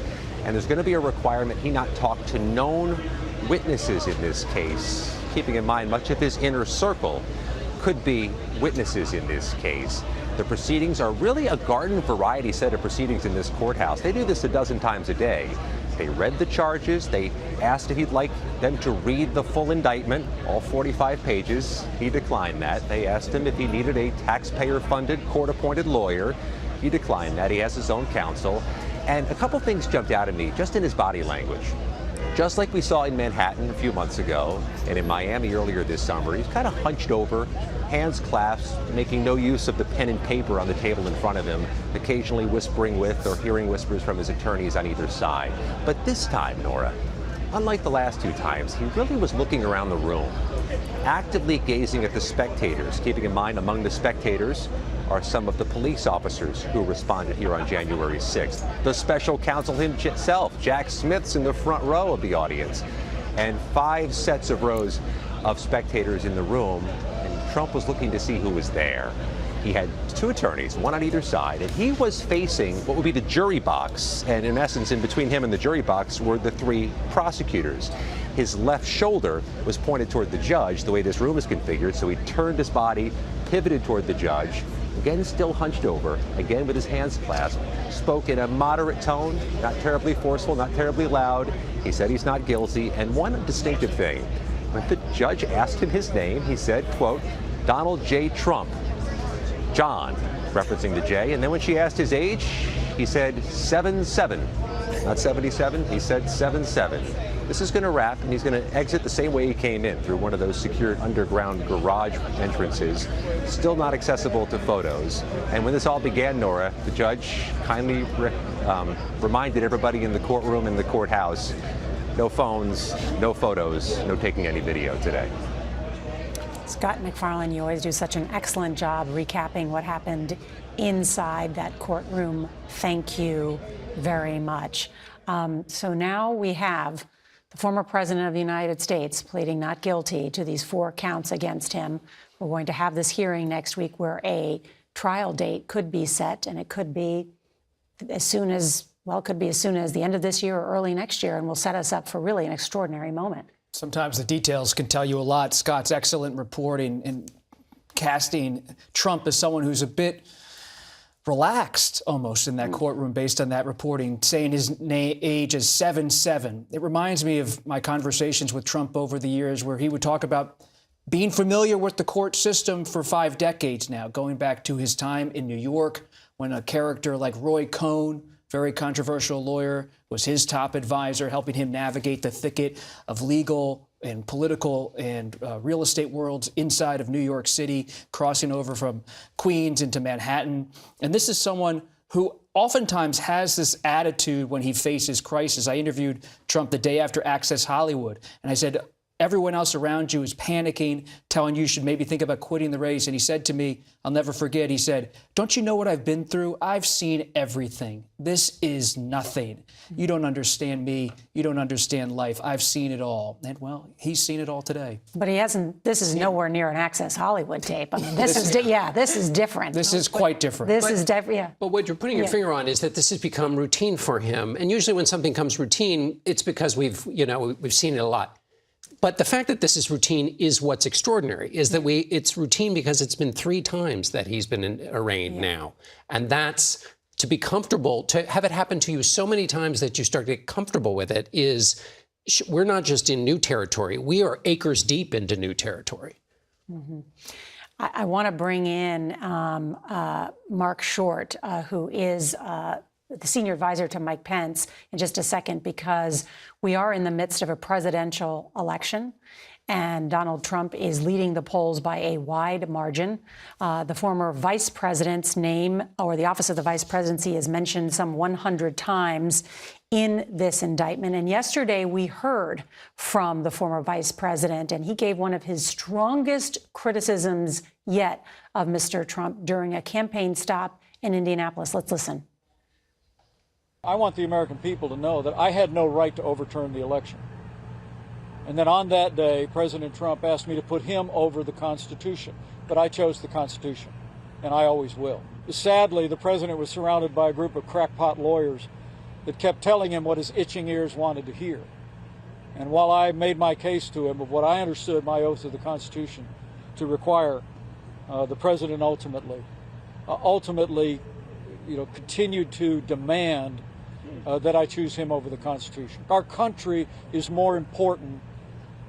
[SPEAKER 16] And there's going to be a requirement he not talk to known witnesses in this case, keeping in mind much of his inner circle could be witnesses in this case. The proceedings are really a garden variety set of proceedings in this courthouse. They do this a dozen times a day. They read the charges. They asked if he'd like them to read the full indictment, all 45 pages. He declined that. They asked him if he needed a taxpayer-funded, court-appointed lawyer. He declined that. He has his own counsel. And a couple things jumped out at me just in his body language. Just like we saw in Manhattan a few months ago and in Miami earlier this summer, he's kind of hunched over, hands clasped, making no use of the pen and paper on the table in front of him, occasionally whispering with or hearing whispers from his attorneys on either side. But this time, Nora, unlike the last 2 times, he really was looking around the room, actively gazing at the spectators, keeping in mind among the spectators are some of the police officers who responded here on January 6th. The special counsel himself, Jack Smith's in the front row of the audience, and 5 sets of rows of spectators in the room, and Trump was looking to see who was there. He had 2 attorneys, one on either side, and he was facing what would be the jury box, and in essence, in between him and the jury box were the 3 prosecutors. His left shoulder was pointed toward the judge, the way this room is configured, so he turned his body, pivoted toward the judge, again still hunched over, again with his hands clasped, spoke in a moderate tone, not terribly forceful, not terribly loud. He said he's not guilty, and one distinctive thing, when the judge asked him his name, he said, quote, Donald J. Trump, John, referencing the J, and then when she asked his age, he said 77, not 77, he said 77. This is going to wrap, and he's going to exit the same way he came in, through one of those secured underground garage entrances, still not accessible to photos. And when this all began, Nora, the judge kindly reminded everybody in the courtroom and the courthouse, no phones, no photos, no taking any video today.
[SPEAKER 1] Scott McFarlane, you always do such an excellent job recapping what happened inside that courtroom. Thank you very much. So now we have the former president of the United States pleading not guilty to these 4 counts against him. We're going to have this hearing next week where a trial date could be set, and it could be as soon as, well, it could be as soon as the end of this year or early next year, and will set us up for really an extraordinary moment.
[SPEAKER 3] Sometimes the details can tell you a lot. Scott's excellent reporting and casting Trump as someone who's a bit relaxed almost in that courtroom based on that reporting, saying his age is 77. It reminds me of my conversations with Trump over the years where he would talk about being familiar with the court system for 5 decades now, going back to his time in New York when a character like Roy Cohn, very controversial lawyer, was his top advisor, helping him navigate the thicket of legal and political and real estate worlds inside of New York City, crossing over from Queens into Manhattan. And this is someone who oftentimes has this attitude when he faces crisis. I interviewed Trump the day after Access Hollywood, and I said, Everyone else around you is panicking, telling you should maybe think about quitting the race. And he said to me, I'll never forget, he said, don't you know what I've been through? I've seen everything. This is nothing. You don't understand me. You don't understand life. I've seen it all. And, well, he's seen it all today.
[SPEAKER 1] But he hasn't. This is nowhere near an Access Hollywood tape. I mean, this is different.
[SPEAKER 3] This is quite different.
[SPEAKER 1] This is different. Yeah.
[SPEAKER 5] But what you're putting your finger on is that this has become routine for him. And usually when something comes routine, it's because we've seen it a lot. But the fact that this is routine is what's extraordinary, is that it's routine because it's been 3 times that he's been arraigned now. And that's, to be comfortable, to have it happen to you so many times that you start to get comfortable with it is, we're not just in new territory. We are acres deep into new territory.
[SPEAKER 1] Mm-hmm. I want to bring in Mark Short, who is the senior advisor to Mike Pence, in just a second, because we are in the midst of a presidential election, and Donald Trump is leading the polls by a wide margin. The former vice president's name, or the office of the vice presidency, is mentioned some 100 times in this indictment. And yesterday we heard from the former vice president, and he gave one of his strongest criticisms yet of Mr. Trump during a campaign stop in Indianapolis. Let's listen.
[SPEAKER 17] I want the American people to know that I had no right to overturn the election. And that on that day, President Trump asked me to put him over the Constitution. But I chose the Constitution, and I always will. Sadly, the president was surrounded by a group of crackpot lawyers that kept telling him what his itching ears wanted to hear. And while I made my case to him of what I understood my oath of the Constitution to require, the president ultimately continued to demand that I choose him over the Constitution. Our country is more important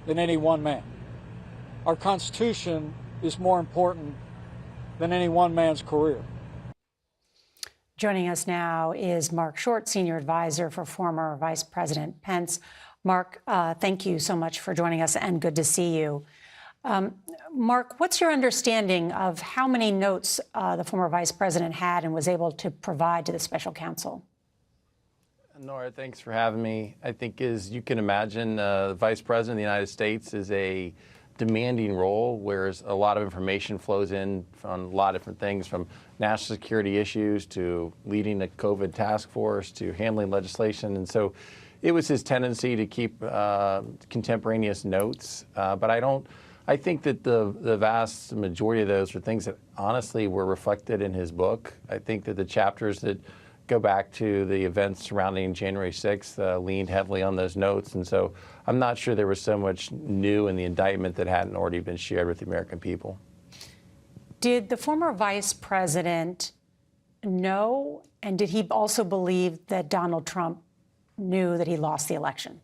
[SPEAKER 17] than any one man. Our Constitution is more important than any one man's career.
[SPEAKER 1] Joining us now is Mark Short, senior advisor for former Vice President Pence. Mark, thank you so much for joining us, and good to see you. Mark, what's your understanding of how many notes the former vice president had and was able to provide to the special counsel?
[SPEAKER 18] Nora, thanks for having me. I think, as you can imagine, the Vice President of the United States is a demanding role where a lot of information flows in from a lot of different things, from national security issues to leading the COVID task force to handling legislation. And so it was his tendency to keep contemporaneous notes. But I think that the vast majority of those are things that honestly were reflected in his book. I think that the chapters that go back to the events surrounding January 6th leaned heavily on those notes. And so I'm not sure there was so much new in the indictment that hadn't already been shared with the American people.
[SPEAKER 1] Did the former vice president know, and did he also believe that Donald Trump knew that he lost the election?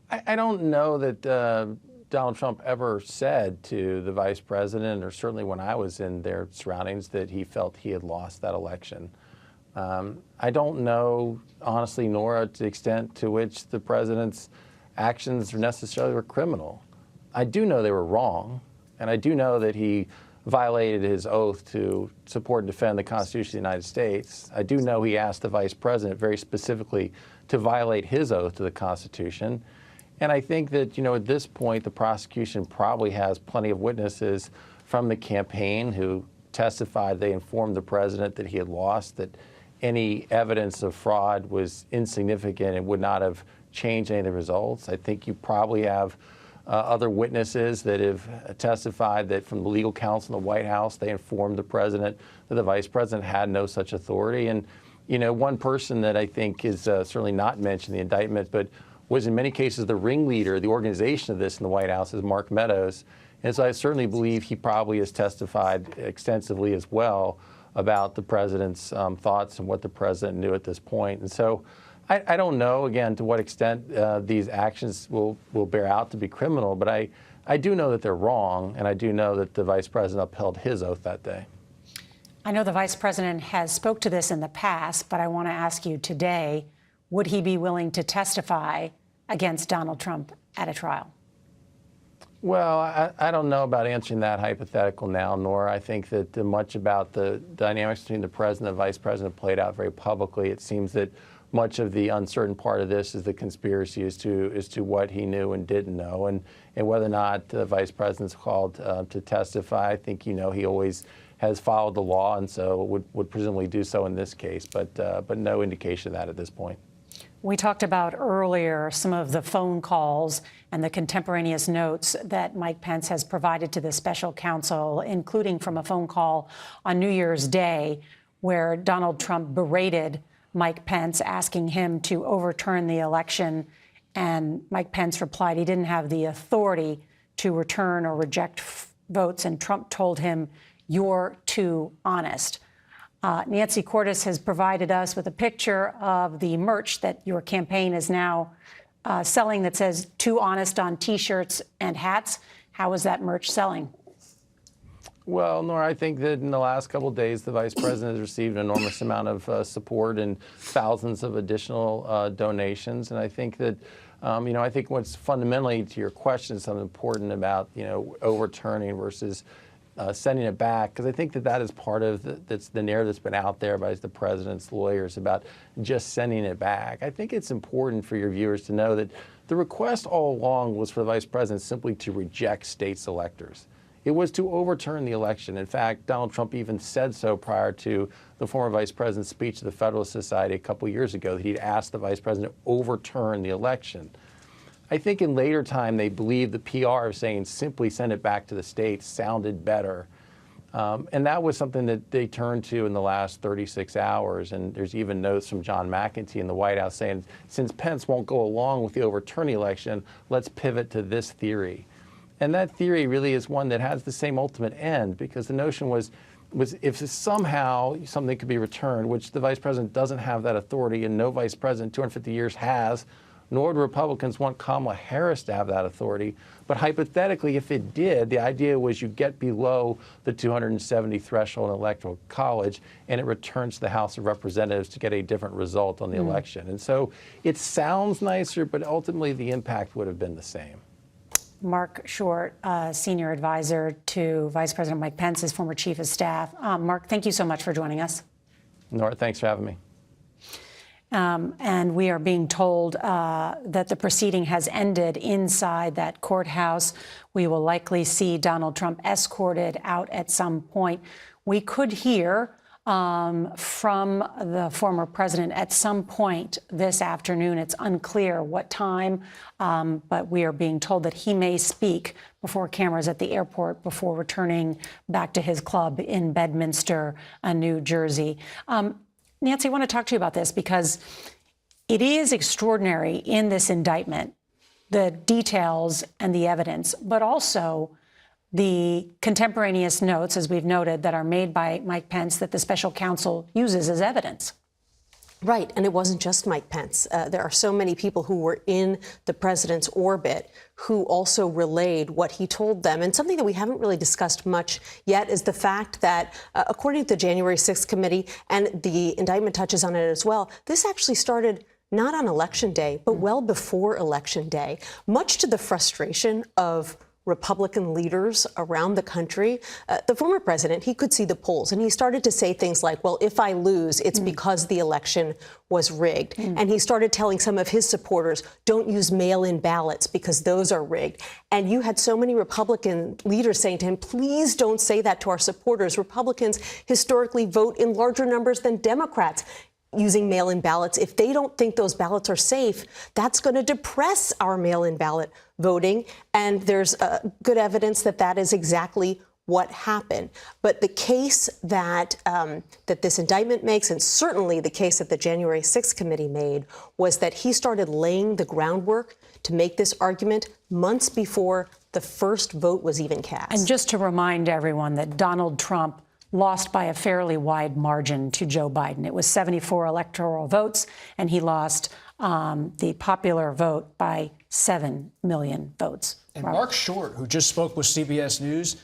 [SPEAKER 18] I don't know that Donald Trump ever said to the vice president, or certainly when I was in their surroundings, that he felt he had lost that election. I don't know, honestly, Nora, to the extent to which the president's actions necessarily were criminal. I do know they were wrong, and I do know that he violated his oath to support and defend the Constitution of the United States. I do know he asked the vice president very specifically to violate his oath to the Constitution. And I think that, at this point, the prosecution probably has plenty of witnesses from the campaign who testified they informed the president that he had lost, that any evidence of fraud was insignificant and would not have changed any of the results. I think you probably have other witnesses that have testified that from the legal counsel in the White House, they informed the president that the vice president had no such authority. And, one person that I think is certainly not mentioned in the indictment, but was in many cases the ringleader, the organization of this in the White House, is Mark Meadows. And so I certainly believe he probably has testified extensively as well about the president's thoughts and what the president knew at this point. And so I don't know, again, to what extent these actions will bear out to be criminal, but I do know that they're wrong, and I do know that the vice president upheld his oath that day.
[SPEAKER 1] I know the vice president has spoke to this in the past, but I want to ask you today, would he be willing to testify against Donald Trump at a trial?
[SPEAKER 18] Well, I don't know about answering that hypothetical now, Nora. I think that much about the dynamics between the president and the vice president played out very publicly. It seems that much of the uncertain part of this is the conspiracy as to what he knew and didn't know, and whether or not the vice president's called to testify. I think he always has followed the law, and so would presumably do so in this case, but no indication of that at this point.
[SPEAKER 1] We talked about earlier some of the phone calls and the contemporaneous notes that Mike Pence has provided to the special counsel, including from a phone call on New Year's Day where Donald Trump berated Mike Pence, asking him to overturn the election. And Mike Pence replied he didn't have the authority to return or reject votes. And Trump told him, "You're too honest." Nancy Cordes has provided us with a picture of the merch that your campaign is now selling that says "Too Honest" on T-shirts and hats. How is that merch selling?
[SPEAKER 18] Well, Nora, I think that in the last couple of days, the vice president has received an enormous amount of support and thousands of additional donations. And I think that, I think what's fundamentally to your question is something important about, overturning versus sending it back, because I think that is part of the narrative that's been out there by the president's lawyers about just sending it back. I think it's important for your viewers to know that the request all along was for the vice president simply to reject states' electors. It was to overturn the election. In fact, Donald Trump even said so prior to the former vice president's speech to the Federalist Society a couple years ago, that he'd asked the vice president to overturn the election. I think in later time, they believed the PR of saying simply send it back to the states sounded better. And that was something that they turned to in the last 36 hours. And there's even notes from John McEntee in the White House saying, since Pence won't go along with the overturning election, let's pivot to this theory. And that theory really is one that has the same ultimate end, because the notion was if somehow something could be returned, which the vice president doesn't have that authority, and no vice president in 250 years has, nor do Republicans want Kamala Harris to have that authority. But hypothetically, if it did, the idea was you get below the 270 threshold in Electoral College, and it returns to the House of Representatives to get a different result on the election. And so it sounds nicer, but ultimately the impact would have been the same.
[SPEAKER 1] Mark Short, senior advisor to Vice President Mike Pence, his former chief of staff. Mark, thank you so much for joining us.
[SPEAKER 18] Nora, thanks for having me.
[SPEAKER 1] And we are being told that the proceeding has ended inside that courthouse. We will likely see Donald Trump escorted out at some point. We could hear from the former president at some point this afternoon. It's unclear what time, but we are being told that he may speak before cameras at the airport before returning back to his club in Bedminster, New Jersey. Nancy, I want to talk to you about this because it is extraordinary in this indictment, the details and the evidence, but also the contemporaneous notes, as we've noted, that are made by Mike Pence that the special counsel uses as evidence.
[SPEAKER 7] Right, and it wasn't just Mike Pence. There are so many people who were in the president's orbit who also relayed what he told them. And something that we haven't really discussed much yet is the fact that, according to the January 6th committee, and the indictment touches on it as well, this actually started not on Election Day, but well before Election Day, much to the frustration of Republican leaders around the country. The former president, he could see the polls, and he started to say things like, well, if I lose, it's because the election was rigged. And he started telling some of his supporters, don't use mail-in ballots because those are rigged. And you had so many Republican leaders saying to him, please don't say that to our supporters. Republicans historically vote in larger numbers than Democrats using mail-in ballots. If they don't think those ballots are safe, that's going to depress our mail-in ballot voting. And there's good evidence that that is exactly what happened. But the case that that this indictment makes, and certainly the case that the January 6th committee made, was that he started laying the groundwork to make this argument months before the first vote was even cast.
[SPEAKER 1] And just to remind everyone that Donald Trump lost by a fairly wide margin to Joe Biden. It was 74 electoral votes, and he lost the popular vote by 7 million votes.
[SPEAKER 3] And Mark Short, who just spoke with CBS News,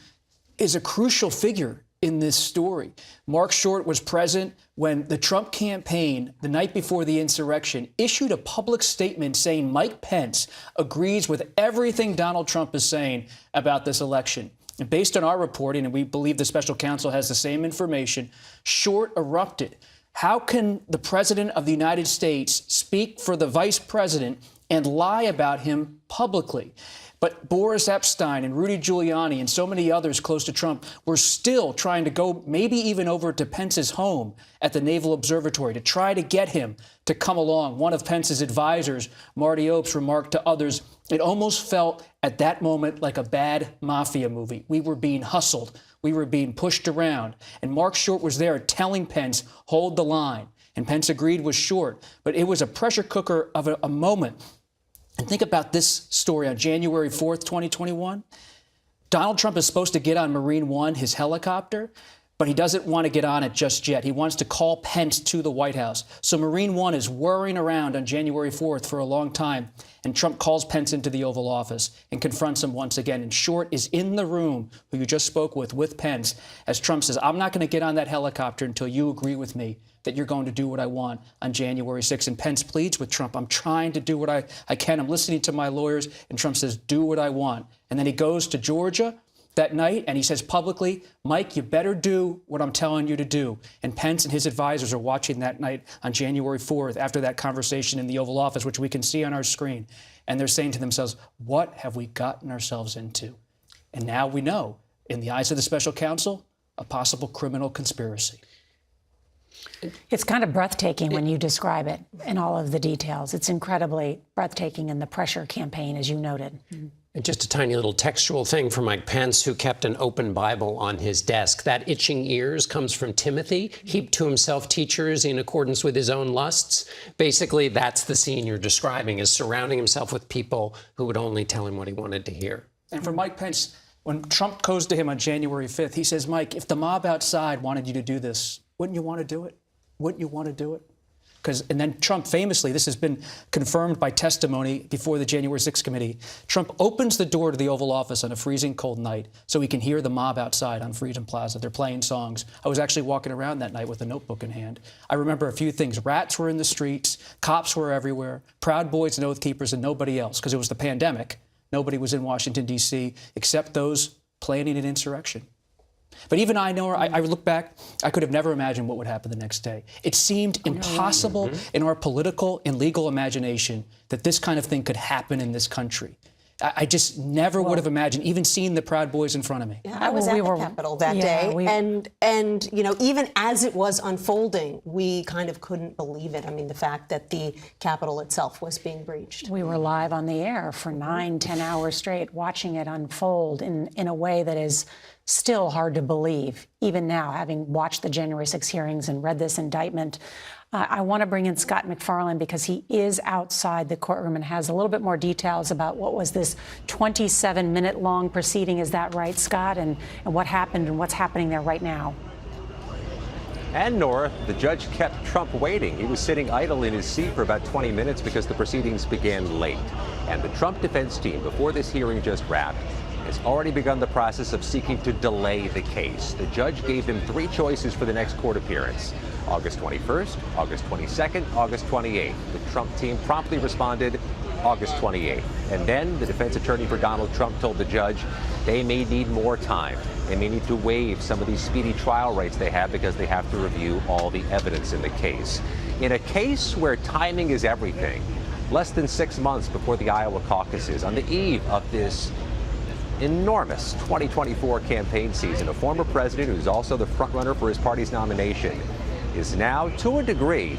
[SPEAKER 3] is a crucial figure in this story. Mark Short was present when the Trump campaign, the night before the insurrection, issued a public statement saying Mike Pence agrees with everything Donald Trump is saying about this election. And based on our reporting, and we believe the special counsel has the same information, Short erupted, How can the president of the United States speak for the vice president and lie about him publicly? But Boris Epstein and Rudy Giuliani and so many others close to Trump were still trying to go maybe even over to Pence's home at the Naval Observatory to try to get him to come along. One of Pence's advisors, Marty Opes, remarked to others, it almost felt at that moment like a bad mafia movie. We were being hustled. We were being pushed around. And Mark Short was there telling Pence, hold the line. And Pence agreed with Short. But it was a pressure cooker of a moment. And think about this story on January 4th, 2021. Donald Trump is supposed to get on Marine One, his helicopter, but he doesn't want to get on it just yet. He wants to call Pence to the White House. So Marine One is whirring around on January 4th for a long time, and Trump calls Pence into the Oval Office and confronts him once again. And Short is in the room, who you just spoke with Pence, as Trump says, I'm not going to get on that helicopter until you agree with me that you're going to do what I want on January 6th. And Pence pleads with Trump, I'm trying to do what I can. I'm listening to my lawyers. And Trump says, do what I want. And then he goes to Georgia that night, and he says publicly, Mike, you better do what I'm telling you to do. And Pence and his advisors are watching that night on January 4th after that conversation in the Oval Office, which we can see on our screen. And they're saying to themselves, what have we gotten ourselves into? And now we know, in the eyes of the special counsel, a possible criminal conspiracy.
[SPEAKER 1] It's kind of breathtaking when you describe it in all of the details. It's incredibly breathtaking in the pressure campaign, as you noted.
[SPEAKER 5] And just a tiny little textual thing from Mike Pence, who kept an open Bible on his desk. That itching ears comes from Timothy, heaped to himself teachers in accordance with his own lusts. Basically, that's the scene you're describing, is surrounding himself with people who would only tell him what he wanted to hear.
[SPEAKER 3] And for Mike Pence, when Trump goes to him on January 5th, he says, Mike, if the mob outside wanted you to do this, wouldn't you want to do it? Wouldn't you want to do it? And then Trump famously, this has been confirmed by testimony before the January 6th committee, Trump opens the door to the Oval Office on a freezing cold night so he can hear the mob outside on Freedom Plaza. They're playing songs. I was actually walking around that night with a notebook in hand. I remember a few things. Rats were in the streets. Cops were everywhere. Proud Boys and Oath Keepers and nobody else, because it was the pandemic. Nobody was in Washington, D.C., except those planning an insurrection. But even I look back, I could have never imagined what would happen the next day. It seemed impossible in our political and legal imagination that this kind of thing could happen in this country. I just never would have imagined, even seeing the Proud Boys in front of me.
[SPEAKER 7] Yeah, I was at the Capitol that day, and you know, even as it was unfolding, we kind of couldn't believe it. I mean, the fact that the Capitol itself was being breached.
[SPEAKER 1] We were live on the air for 9-10 hours straight, watching it unfold in a way that is still hard to believe, even now, having watched the January 6 hearings and read this indictment. I want to bring in Scott McFarland because he is outside the courtroom and has a little bit more details about what was this 27-minute long proceeding. Is that right, Scott? And what happened and what's happening there right now?
[SPEAKER 16] And Nora, the judge kept Trump waiting. He was sitting idle in his seat for about 20 minutes because the proceedings began late. And the Trump defense team, before this hearing just wrapped, has already begun the process of seeking to delay the case. The judge gave them 3 choices for the next court appearance: August 21st, August 22nd, August 28th. The Trump team promptly responded August 28th. And then the defense attorney for Donald Trump told the judge they may need more time. They may need to waive some of these speedy trial rights they have because they have to review all the evidence in the case. In a case where timing is everything, less than 6 months before the Iowa caucuses, on the eve of this enormous 2024 campaign season, a former president who's also the frontrunner for his party's nomination is now, to a degree,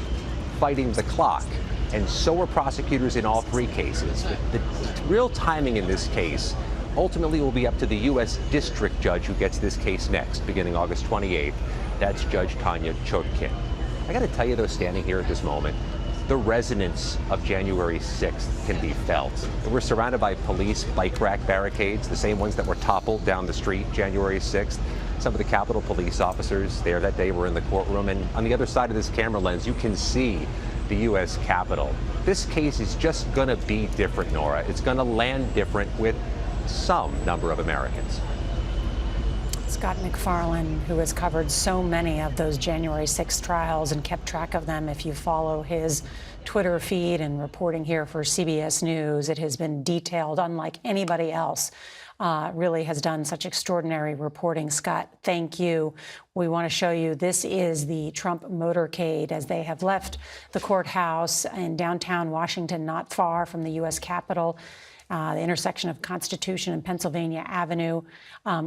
[SPEAKER 16] fighting the clock. And so are prosecutors in all 3 cases. The real timing in this case ultimately will be up to the U.S. district judge who gets this case next, beginning August 28th. That's Judge Tanya Chutkin. I got to tell you, though, standing here at this moment, the resonance of January 6th can be felt. We're surrounded by police bike rack barricades, the same ones that were toppled down the street January 6th. Some of the Capitol police officers there that day were in the courtroom, and on the other side of this camera lens, you can see the U.S. Capitol. This case is just going to be different, Nora. It's going to land different with some number of Americans.
[SPEAKER 1] Scott McFarland, who has covered so many of those January 6 trials and kept track of them. If you follow his Twitter feed and reporting here for CBS News, it has been detailed unlike anybody else. really has done such extraordinary reporting. Scott, thank you. We want to show you this is the Trump motorcade as they have left the courthouse in downtown Washington, not far from the U.S. Capitol. The intersection of Constitution and Pennsylvania Avenue,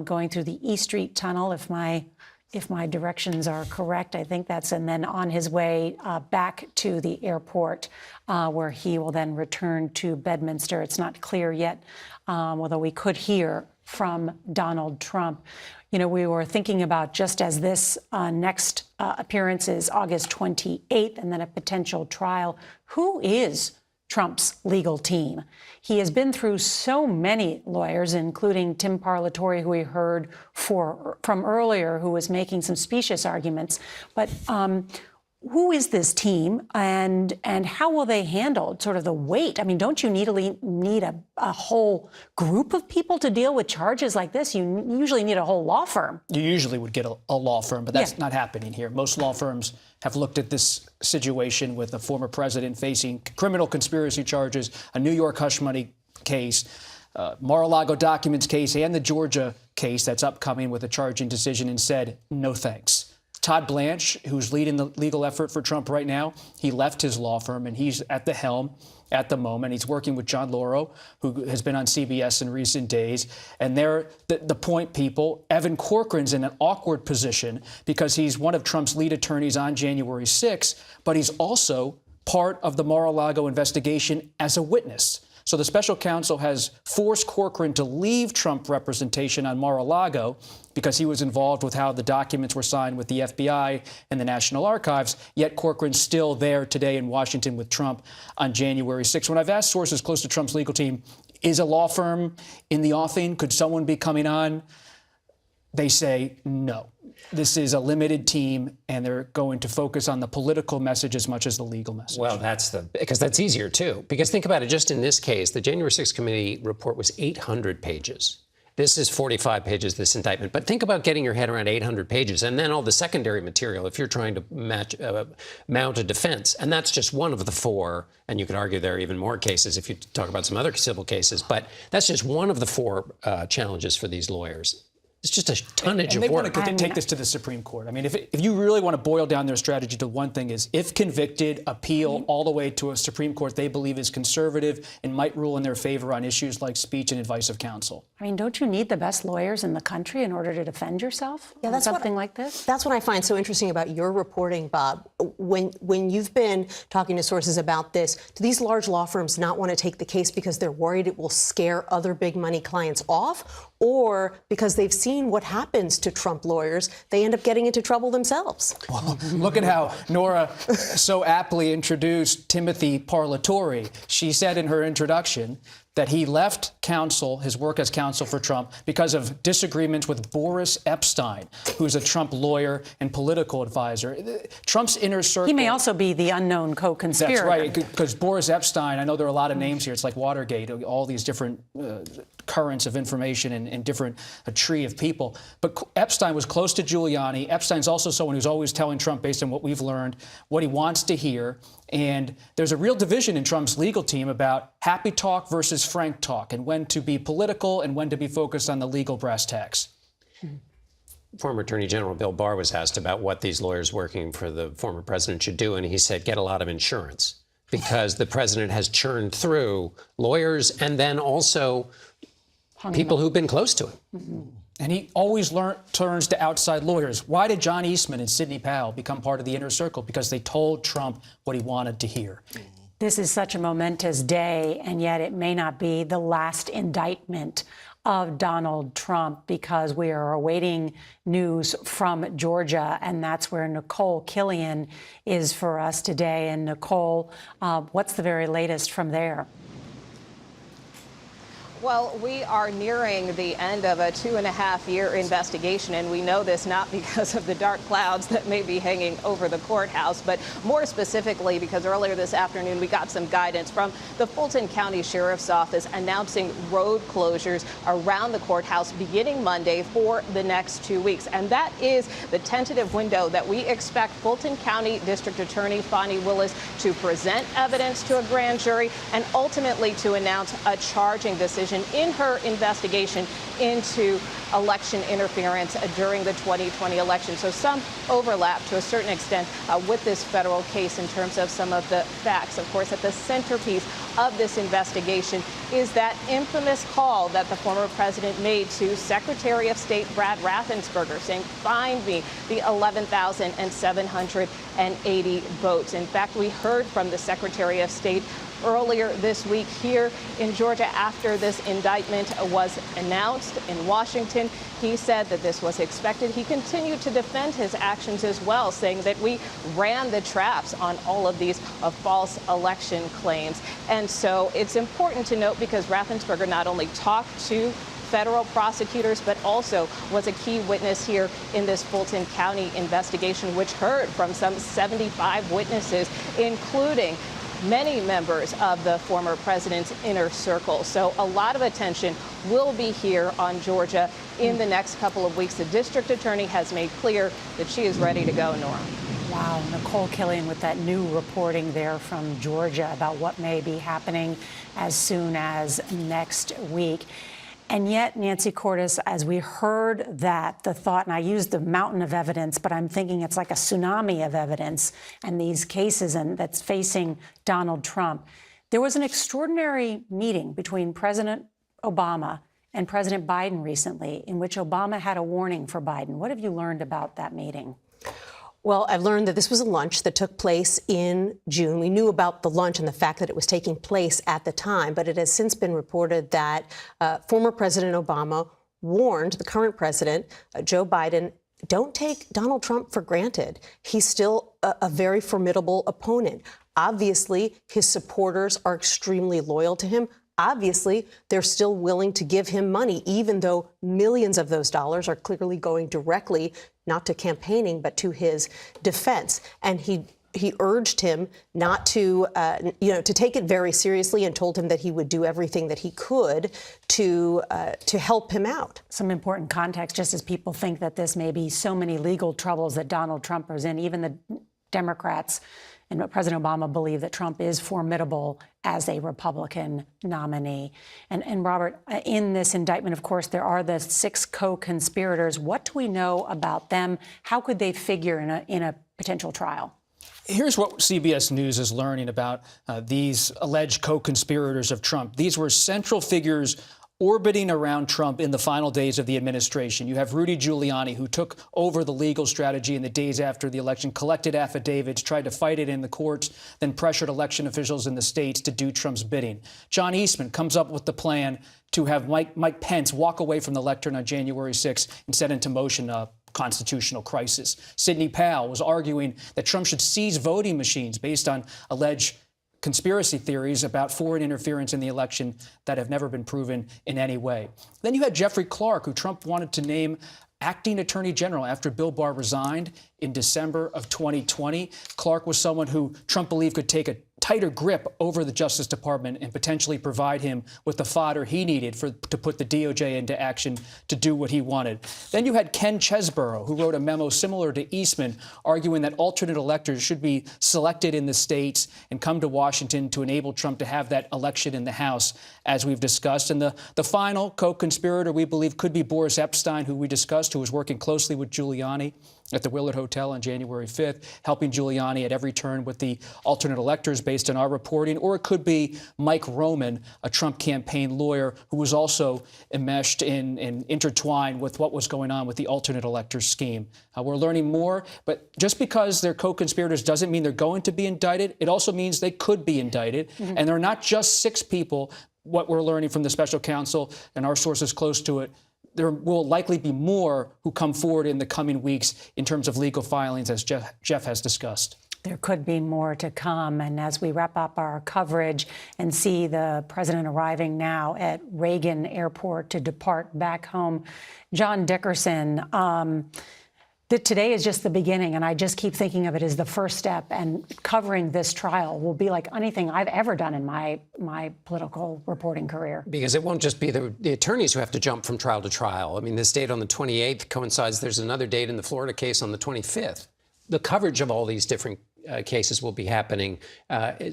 [SPEAKER 1] going through the E Street Tunnel, if my directions are correct. I think that's, and then on his way back to the airport, where he will then return to Bedminster. It's not clear yet, although we could hear from Donald Trump. You know, we were thinking about, just as this next appearance is August 28th and then a potential trial, who is Trump's legal team? He has been through so many lawyers, including Tim Parlatore, who we heard from earlier, who was making some specious arguments. But who is this team, and how will they handle sort of the weight? I mean, don't you need a whole group of people to deal with charges like this? You usually need a whole law firm.
[SPEAKER 3] You usually would get a law firm, but that's not happening here. Most law firms have looked at this situation with a former president facing criminal conspiracy charges, a New York hush money case, Mar-a-Lago documents case, and the Georgia case that's upcoming with a charging decision, and said, no thanks. Todd Blanche, who's leading the legal effort for Trump right now, he left his law firm and he's at the helm at the moment. He's working with John Lauro, who has been on CBS in recent days. And they're the point people. Evan Corcoran's in an awkward position because he's one of Trump's lead attorneys on January 6th, but he's also part of the Mar-a-Lago investigation as a witness. So the special counsel has forced Corcoran to leave Trump representation on Mar-a-Lago because he was involved with how the documents were signed with the FBI and the National Archives, yet Corcoran's still there today in Washington with Trump on January 6th. When I've asked sources close to Trump's legal team, is a law firm in the offing? Could someone be coming on? They say no. This is a limited team, and they're going to focus on the political message as much as the legal message.
[SPEAKER 5] Well, because that's easier, too. Because think about it, just in this case, the January 6th committee report was 800 pages. This is 45 pages, this indictment. But think about getting your head around 800 pages, and then all the secondary material if you're trying to mount a defense. And that's just one of the four, and you could argue there are even more cases if you talk about some other civil cases. But that's just one of the four challenges for these lawyers. It's just a tonnage of work.
[SPEAKER 3] And they want to take this to the Supreme Court. I mean, if you really want to boil down their strategy to one thing, is if convicted, appeal all the way to a Supreme Court they believe is conservative and might rule in their favor on issues like speech and advice of counsel.
[SPEAKER 1] I mean, don't you need the best lawyers in the country in order to defend yourself?
[SPEAKER 7] Yeah, that's
[SPEAKER 1] something like this.
[SPEAKER 7] That's what I find so interesting about your reporting, Bob. When you've been talking to sources about this, do these large law firms not want to take the case because they're worried it will scare other big money clients off, or because they've seen what happens to Trump lawyers, they end up getting into trouble themselves?
[SPEAKER 3] Well, look at how Nora so aptly introduced Timothy Parlatore. She said in her introduction that he left his work as counsel for Trump because of disagreements with Boris Epstein, who's a Trump lawyer and political advisor. Trump's inner circle.
[SPEAKER 1] He may also be the unknown co-conspirator.
[SPEAKER 3] That's right, because Boris Epstein, I know there are a lot of names here. It's like Watergate, all these different currents of information and different a tree of people. But Epstein was close to Giuliani. Epstein's also someone who's always telling Trump, based on what we've learned, what he wants to hear. And there's a real division in Trump's legal team about happy talk versus frank talk, and when to be political and when to be focused on the legal brass tacks.
[SPEAKER 5] Former Attorney General Bill Barr was asked about what these lawyers working for the former president should do, and he said, get a lot of insurance, because the president has churned through lawyers and then also people who've been close to him.
[SPEAKER 3] Mm-hmm. And he always turns to outside lawyers. Why did John Eastman and Sidney Powell become part of the inner circle? Because they told Trump what he wanted to hear.
[SPEAKER 1] This is such a momentous day, and yet it may not be the last indictment of Donald Trump, because we are awaiting news from Georgia, and that's where Nicole Killian is for us today. And Nicole, what's the very latest from there?
[SPEAKER 19] Well, we are nearing the end of a 2.5-year investigation, and we know this not because of the dark clouds that may be hanging over the courthouse, but more specifically because earlier this afternoon we got some guidance from the Fulton County Sheriff's Office announcing road closures around the courthouse beginning Monday for the next 2 weeks. And that is the tentative window that we expect Fulton County District Attorney Fani Willis to present evidence to a grand jury and ultimately to announce a charging decision decision in her investigation into election interference during the 2020 election. So some overlap to a certain extent with this federal case in terms of some of the facts. Of course, at the centerpiece of this investigation is that infamous call that the former president made to Secretary of State Brad Raffensperger, saying, find me the 11,780 votes. In fact, we heard from the Secretary of State earlier this week here in Georgia after this indictment was announced in Washington. He said that this was expected. He continued to defend his actions as well, saying that we ran the traps on all of these false election claims. And so it's important to note, because Raffensperger not only talked to federal prosecutors, but also was a key witness here in this Fulton County investigation, which heard from some 75 witnesses, including many members of the former president's inner circle. So a lot of attention will be here on Georgia in the next couple of weeks. The district attorney has made clear that she is ready to go, Nora.
[SPEAKER 1] Wow, Nicole Killian with that new reporting there from Georgia about what may be happening as soon as next week. And yet, Nancy Cordes, as we heard that, the thought, and I used the mountain of evidence, but I'm thinking it's like a tsunami of evidence and these cases and that's facing Donald Trump. There was an extraordinary meeting between President Obama and President Biden recently in which Obama had a warning for Biden. What have you learned about that meeting?
[SPEAKER 7] Well, I've learned that this was a lunch that took place in June. We knew about the lunch and the fact that it was taking place at the time, but it has since been reported that former President Obama warned the current president, Joe Biden, don't take Donald Trump for granted. He's still a very formidable opponent. Obviously, his supporters are extremely loyal to him. Obviously, they're still willing to give him money, even though millions of those dollars are clearly going directly, not to campaigning, but to his defense. And he urged him not to, to take it very seriously, and told him that he would do everything that he could to help him out.
[SPEAKER 1] Some important context, just as people think that this may be so many legal troubles that Donald Trump is in, even the Democrats and President Obama believe that Trump is formidable as a Republican nominee. And Robert, in this indictment, of course, there are the 6 co-conspirators. What do we know about them? How could they figure in a potential trial?
[SPEAKER 3] Here's what CBS News is learning about these alleged co-conspirators of Trump. These were central figures orbiting around Trump in the final days of the administration. You have Rudy Giuliani, who took over the legal strategy in the days after the election, collected affidavits, tried to fight it in the courts, then pressured election officials in the states to do Trump's bidding. John Eastman comes up with the plan to have Mike Pence walk away from the lectern on January 6th and set into motion a constitutional crisis. Sidney Powell was arguing that Trump should seize voting machines based on alleged conspiracy theories about foreign interference in the election that have never been proven in any way. Then you had Jeffrey Clark, who Trump wanted to name acting attorney general after Bill Barr resigned in December of 2020. Clark was someone who Trump believed could take a tighter grip over the Justice Department and potentially provide him with the fodder he needed to put the DOJ into action to do what he wanted. Then you had Ken Chesebro, who wrote a memo similar to Eastman, arguing that alternate electors should be selected in the states and come to Washington to enable Trump to have that election in the House, as we've discussed. And the final co-conspirator, we believe, could be Boris Epshteyn, who we discussed, who was working closely with Giuliani at the Willard Hotel on January 5th, helping Giuliani at every turn with the alternate electors based on our reporting. Or it could be Mike Roman, a Trump campaign lawyer who was also enmeshed and intertwined with what was going on with the alternate electors scheme. We're learning more, but just because they're co-conspirators doesn't mean they're going to be indicted. It also means they could be indicted. Mm-hmm. And they're not just 6 people, what we're learning from the special counsel and our sources close to it. There will likely be more who come forward in the coming weeks in terms of legal filings, as Jeff has discussed.
[SPEAKER 1] There could be more to come. And as we wrap up our coverage and see the president arriving now at Reagan Airport to depart back home, John Dickerson, that today is just the beginning, and I just keep thinking of it as the first step, and covering this trial will be like anything I've ever done in my political reporting career.
[SPEAKER 5] Because it won't just be the attorneys who have to jump from trial to trial. I mean, this date on the 28th coincides. There's another date in the Florida case on the 25th. The coverage of all these different cases will be happening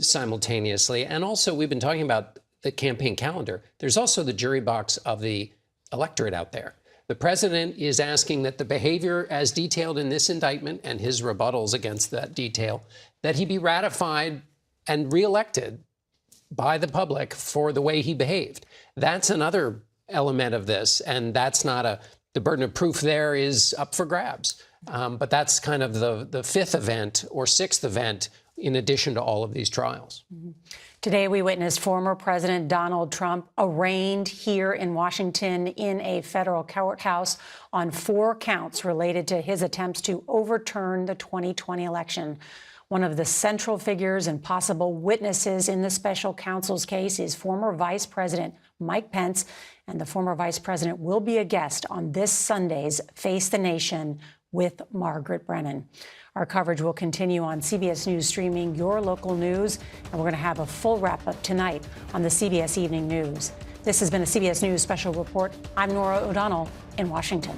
[SPEAKER 5] simultaneously. And also, we've been talking about the campaign calendar, there's also the jury box of the electorate out there. The president is asking that the behavior as detailed in this indictment and his rebuttals against that detail, that he be ratified and reelected by the public for the way he behaved. That's another element of this, and that's not the burden of proof there is up for grabs. But that's kind of the fifth event or sixth event in addition to all of these trials.
[SPEAKER 1] Mm-hmm. Today, we witnessed former President Donald Trump arraigned here in Washington in a federal courthouse on 4 counts related to his attempts to overturn the 2020 election. One of the central figures and possible witnesses in the special counsel's case is former Vice President Mike Pence, and the former vice president will be a guest on this Sunday's Face the Nation with Margaret Brennan. Our coverage will continue on CBS News streaming your local news, and we're going to have a full wrap-up tonight on the CBS Evening News. This has been a CBS News Special Report. I'm Norah O'Donnell in Washington.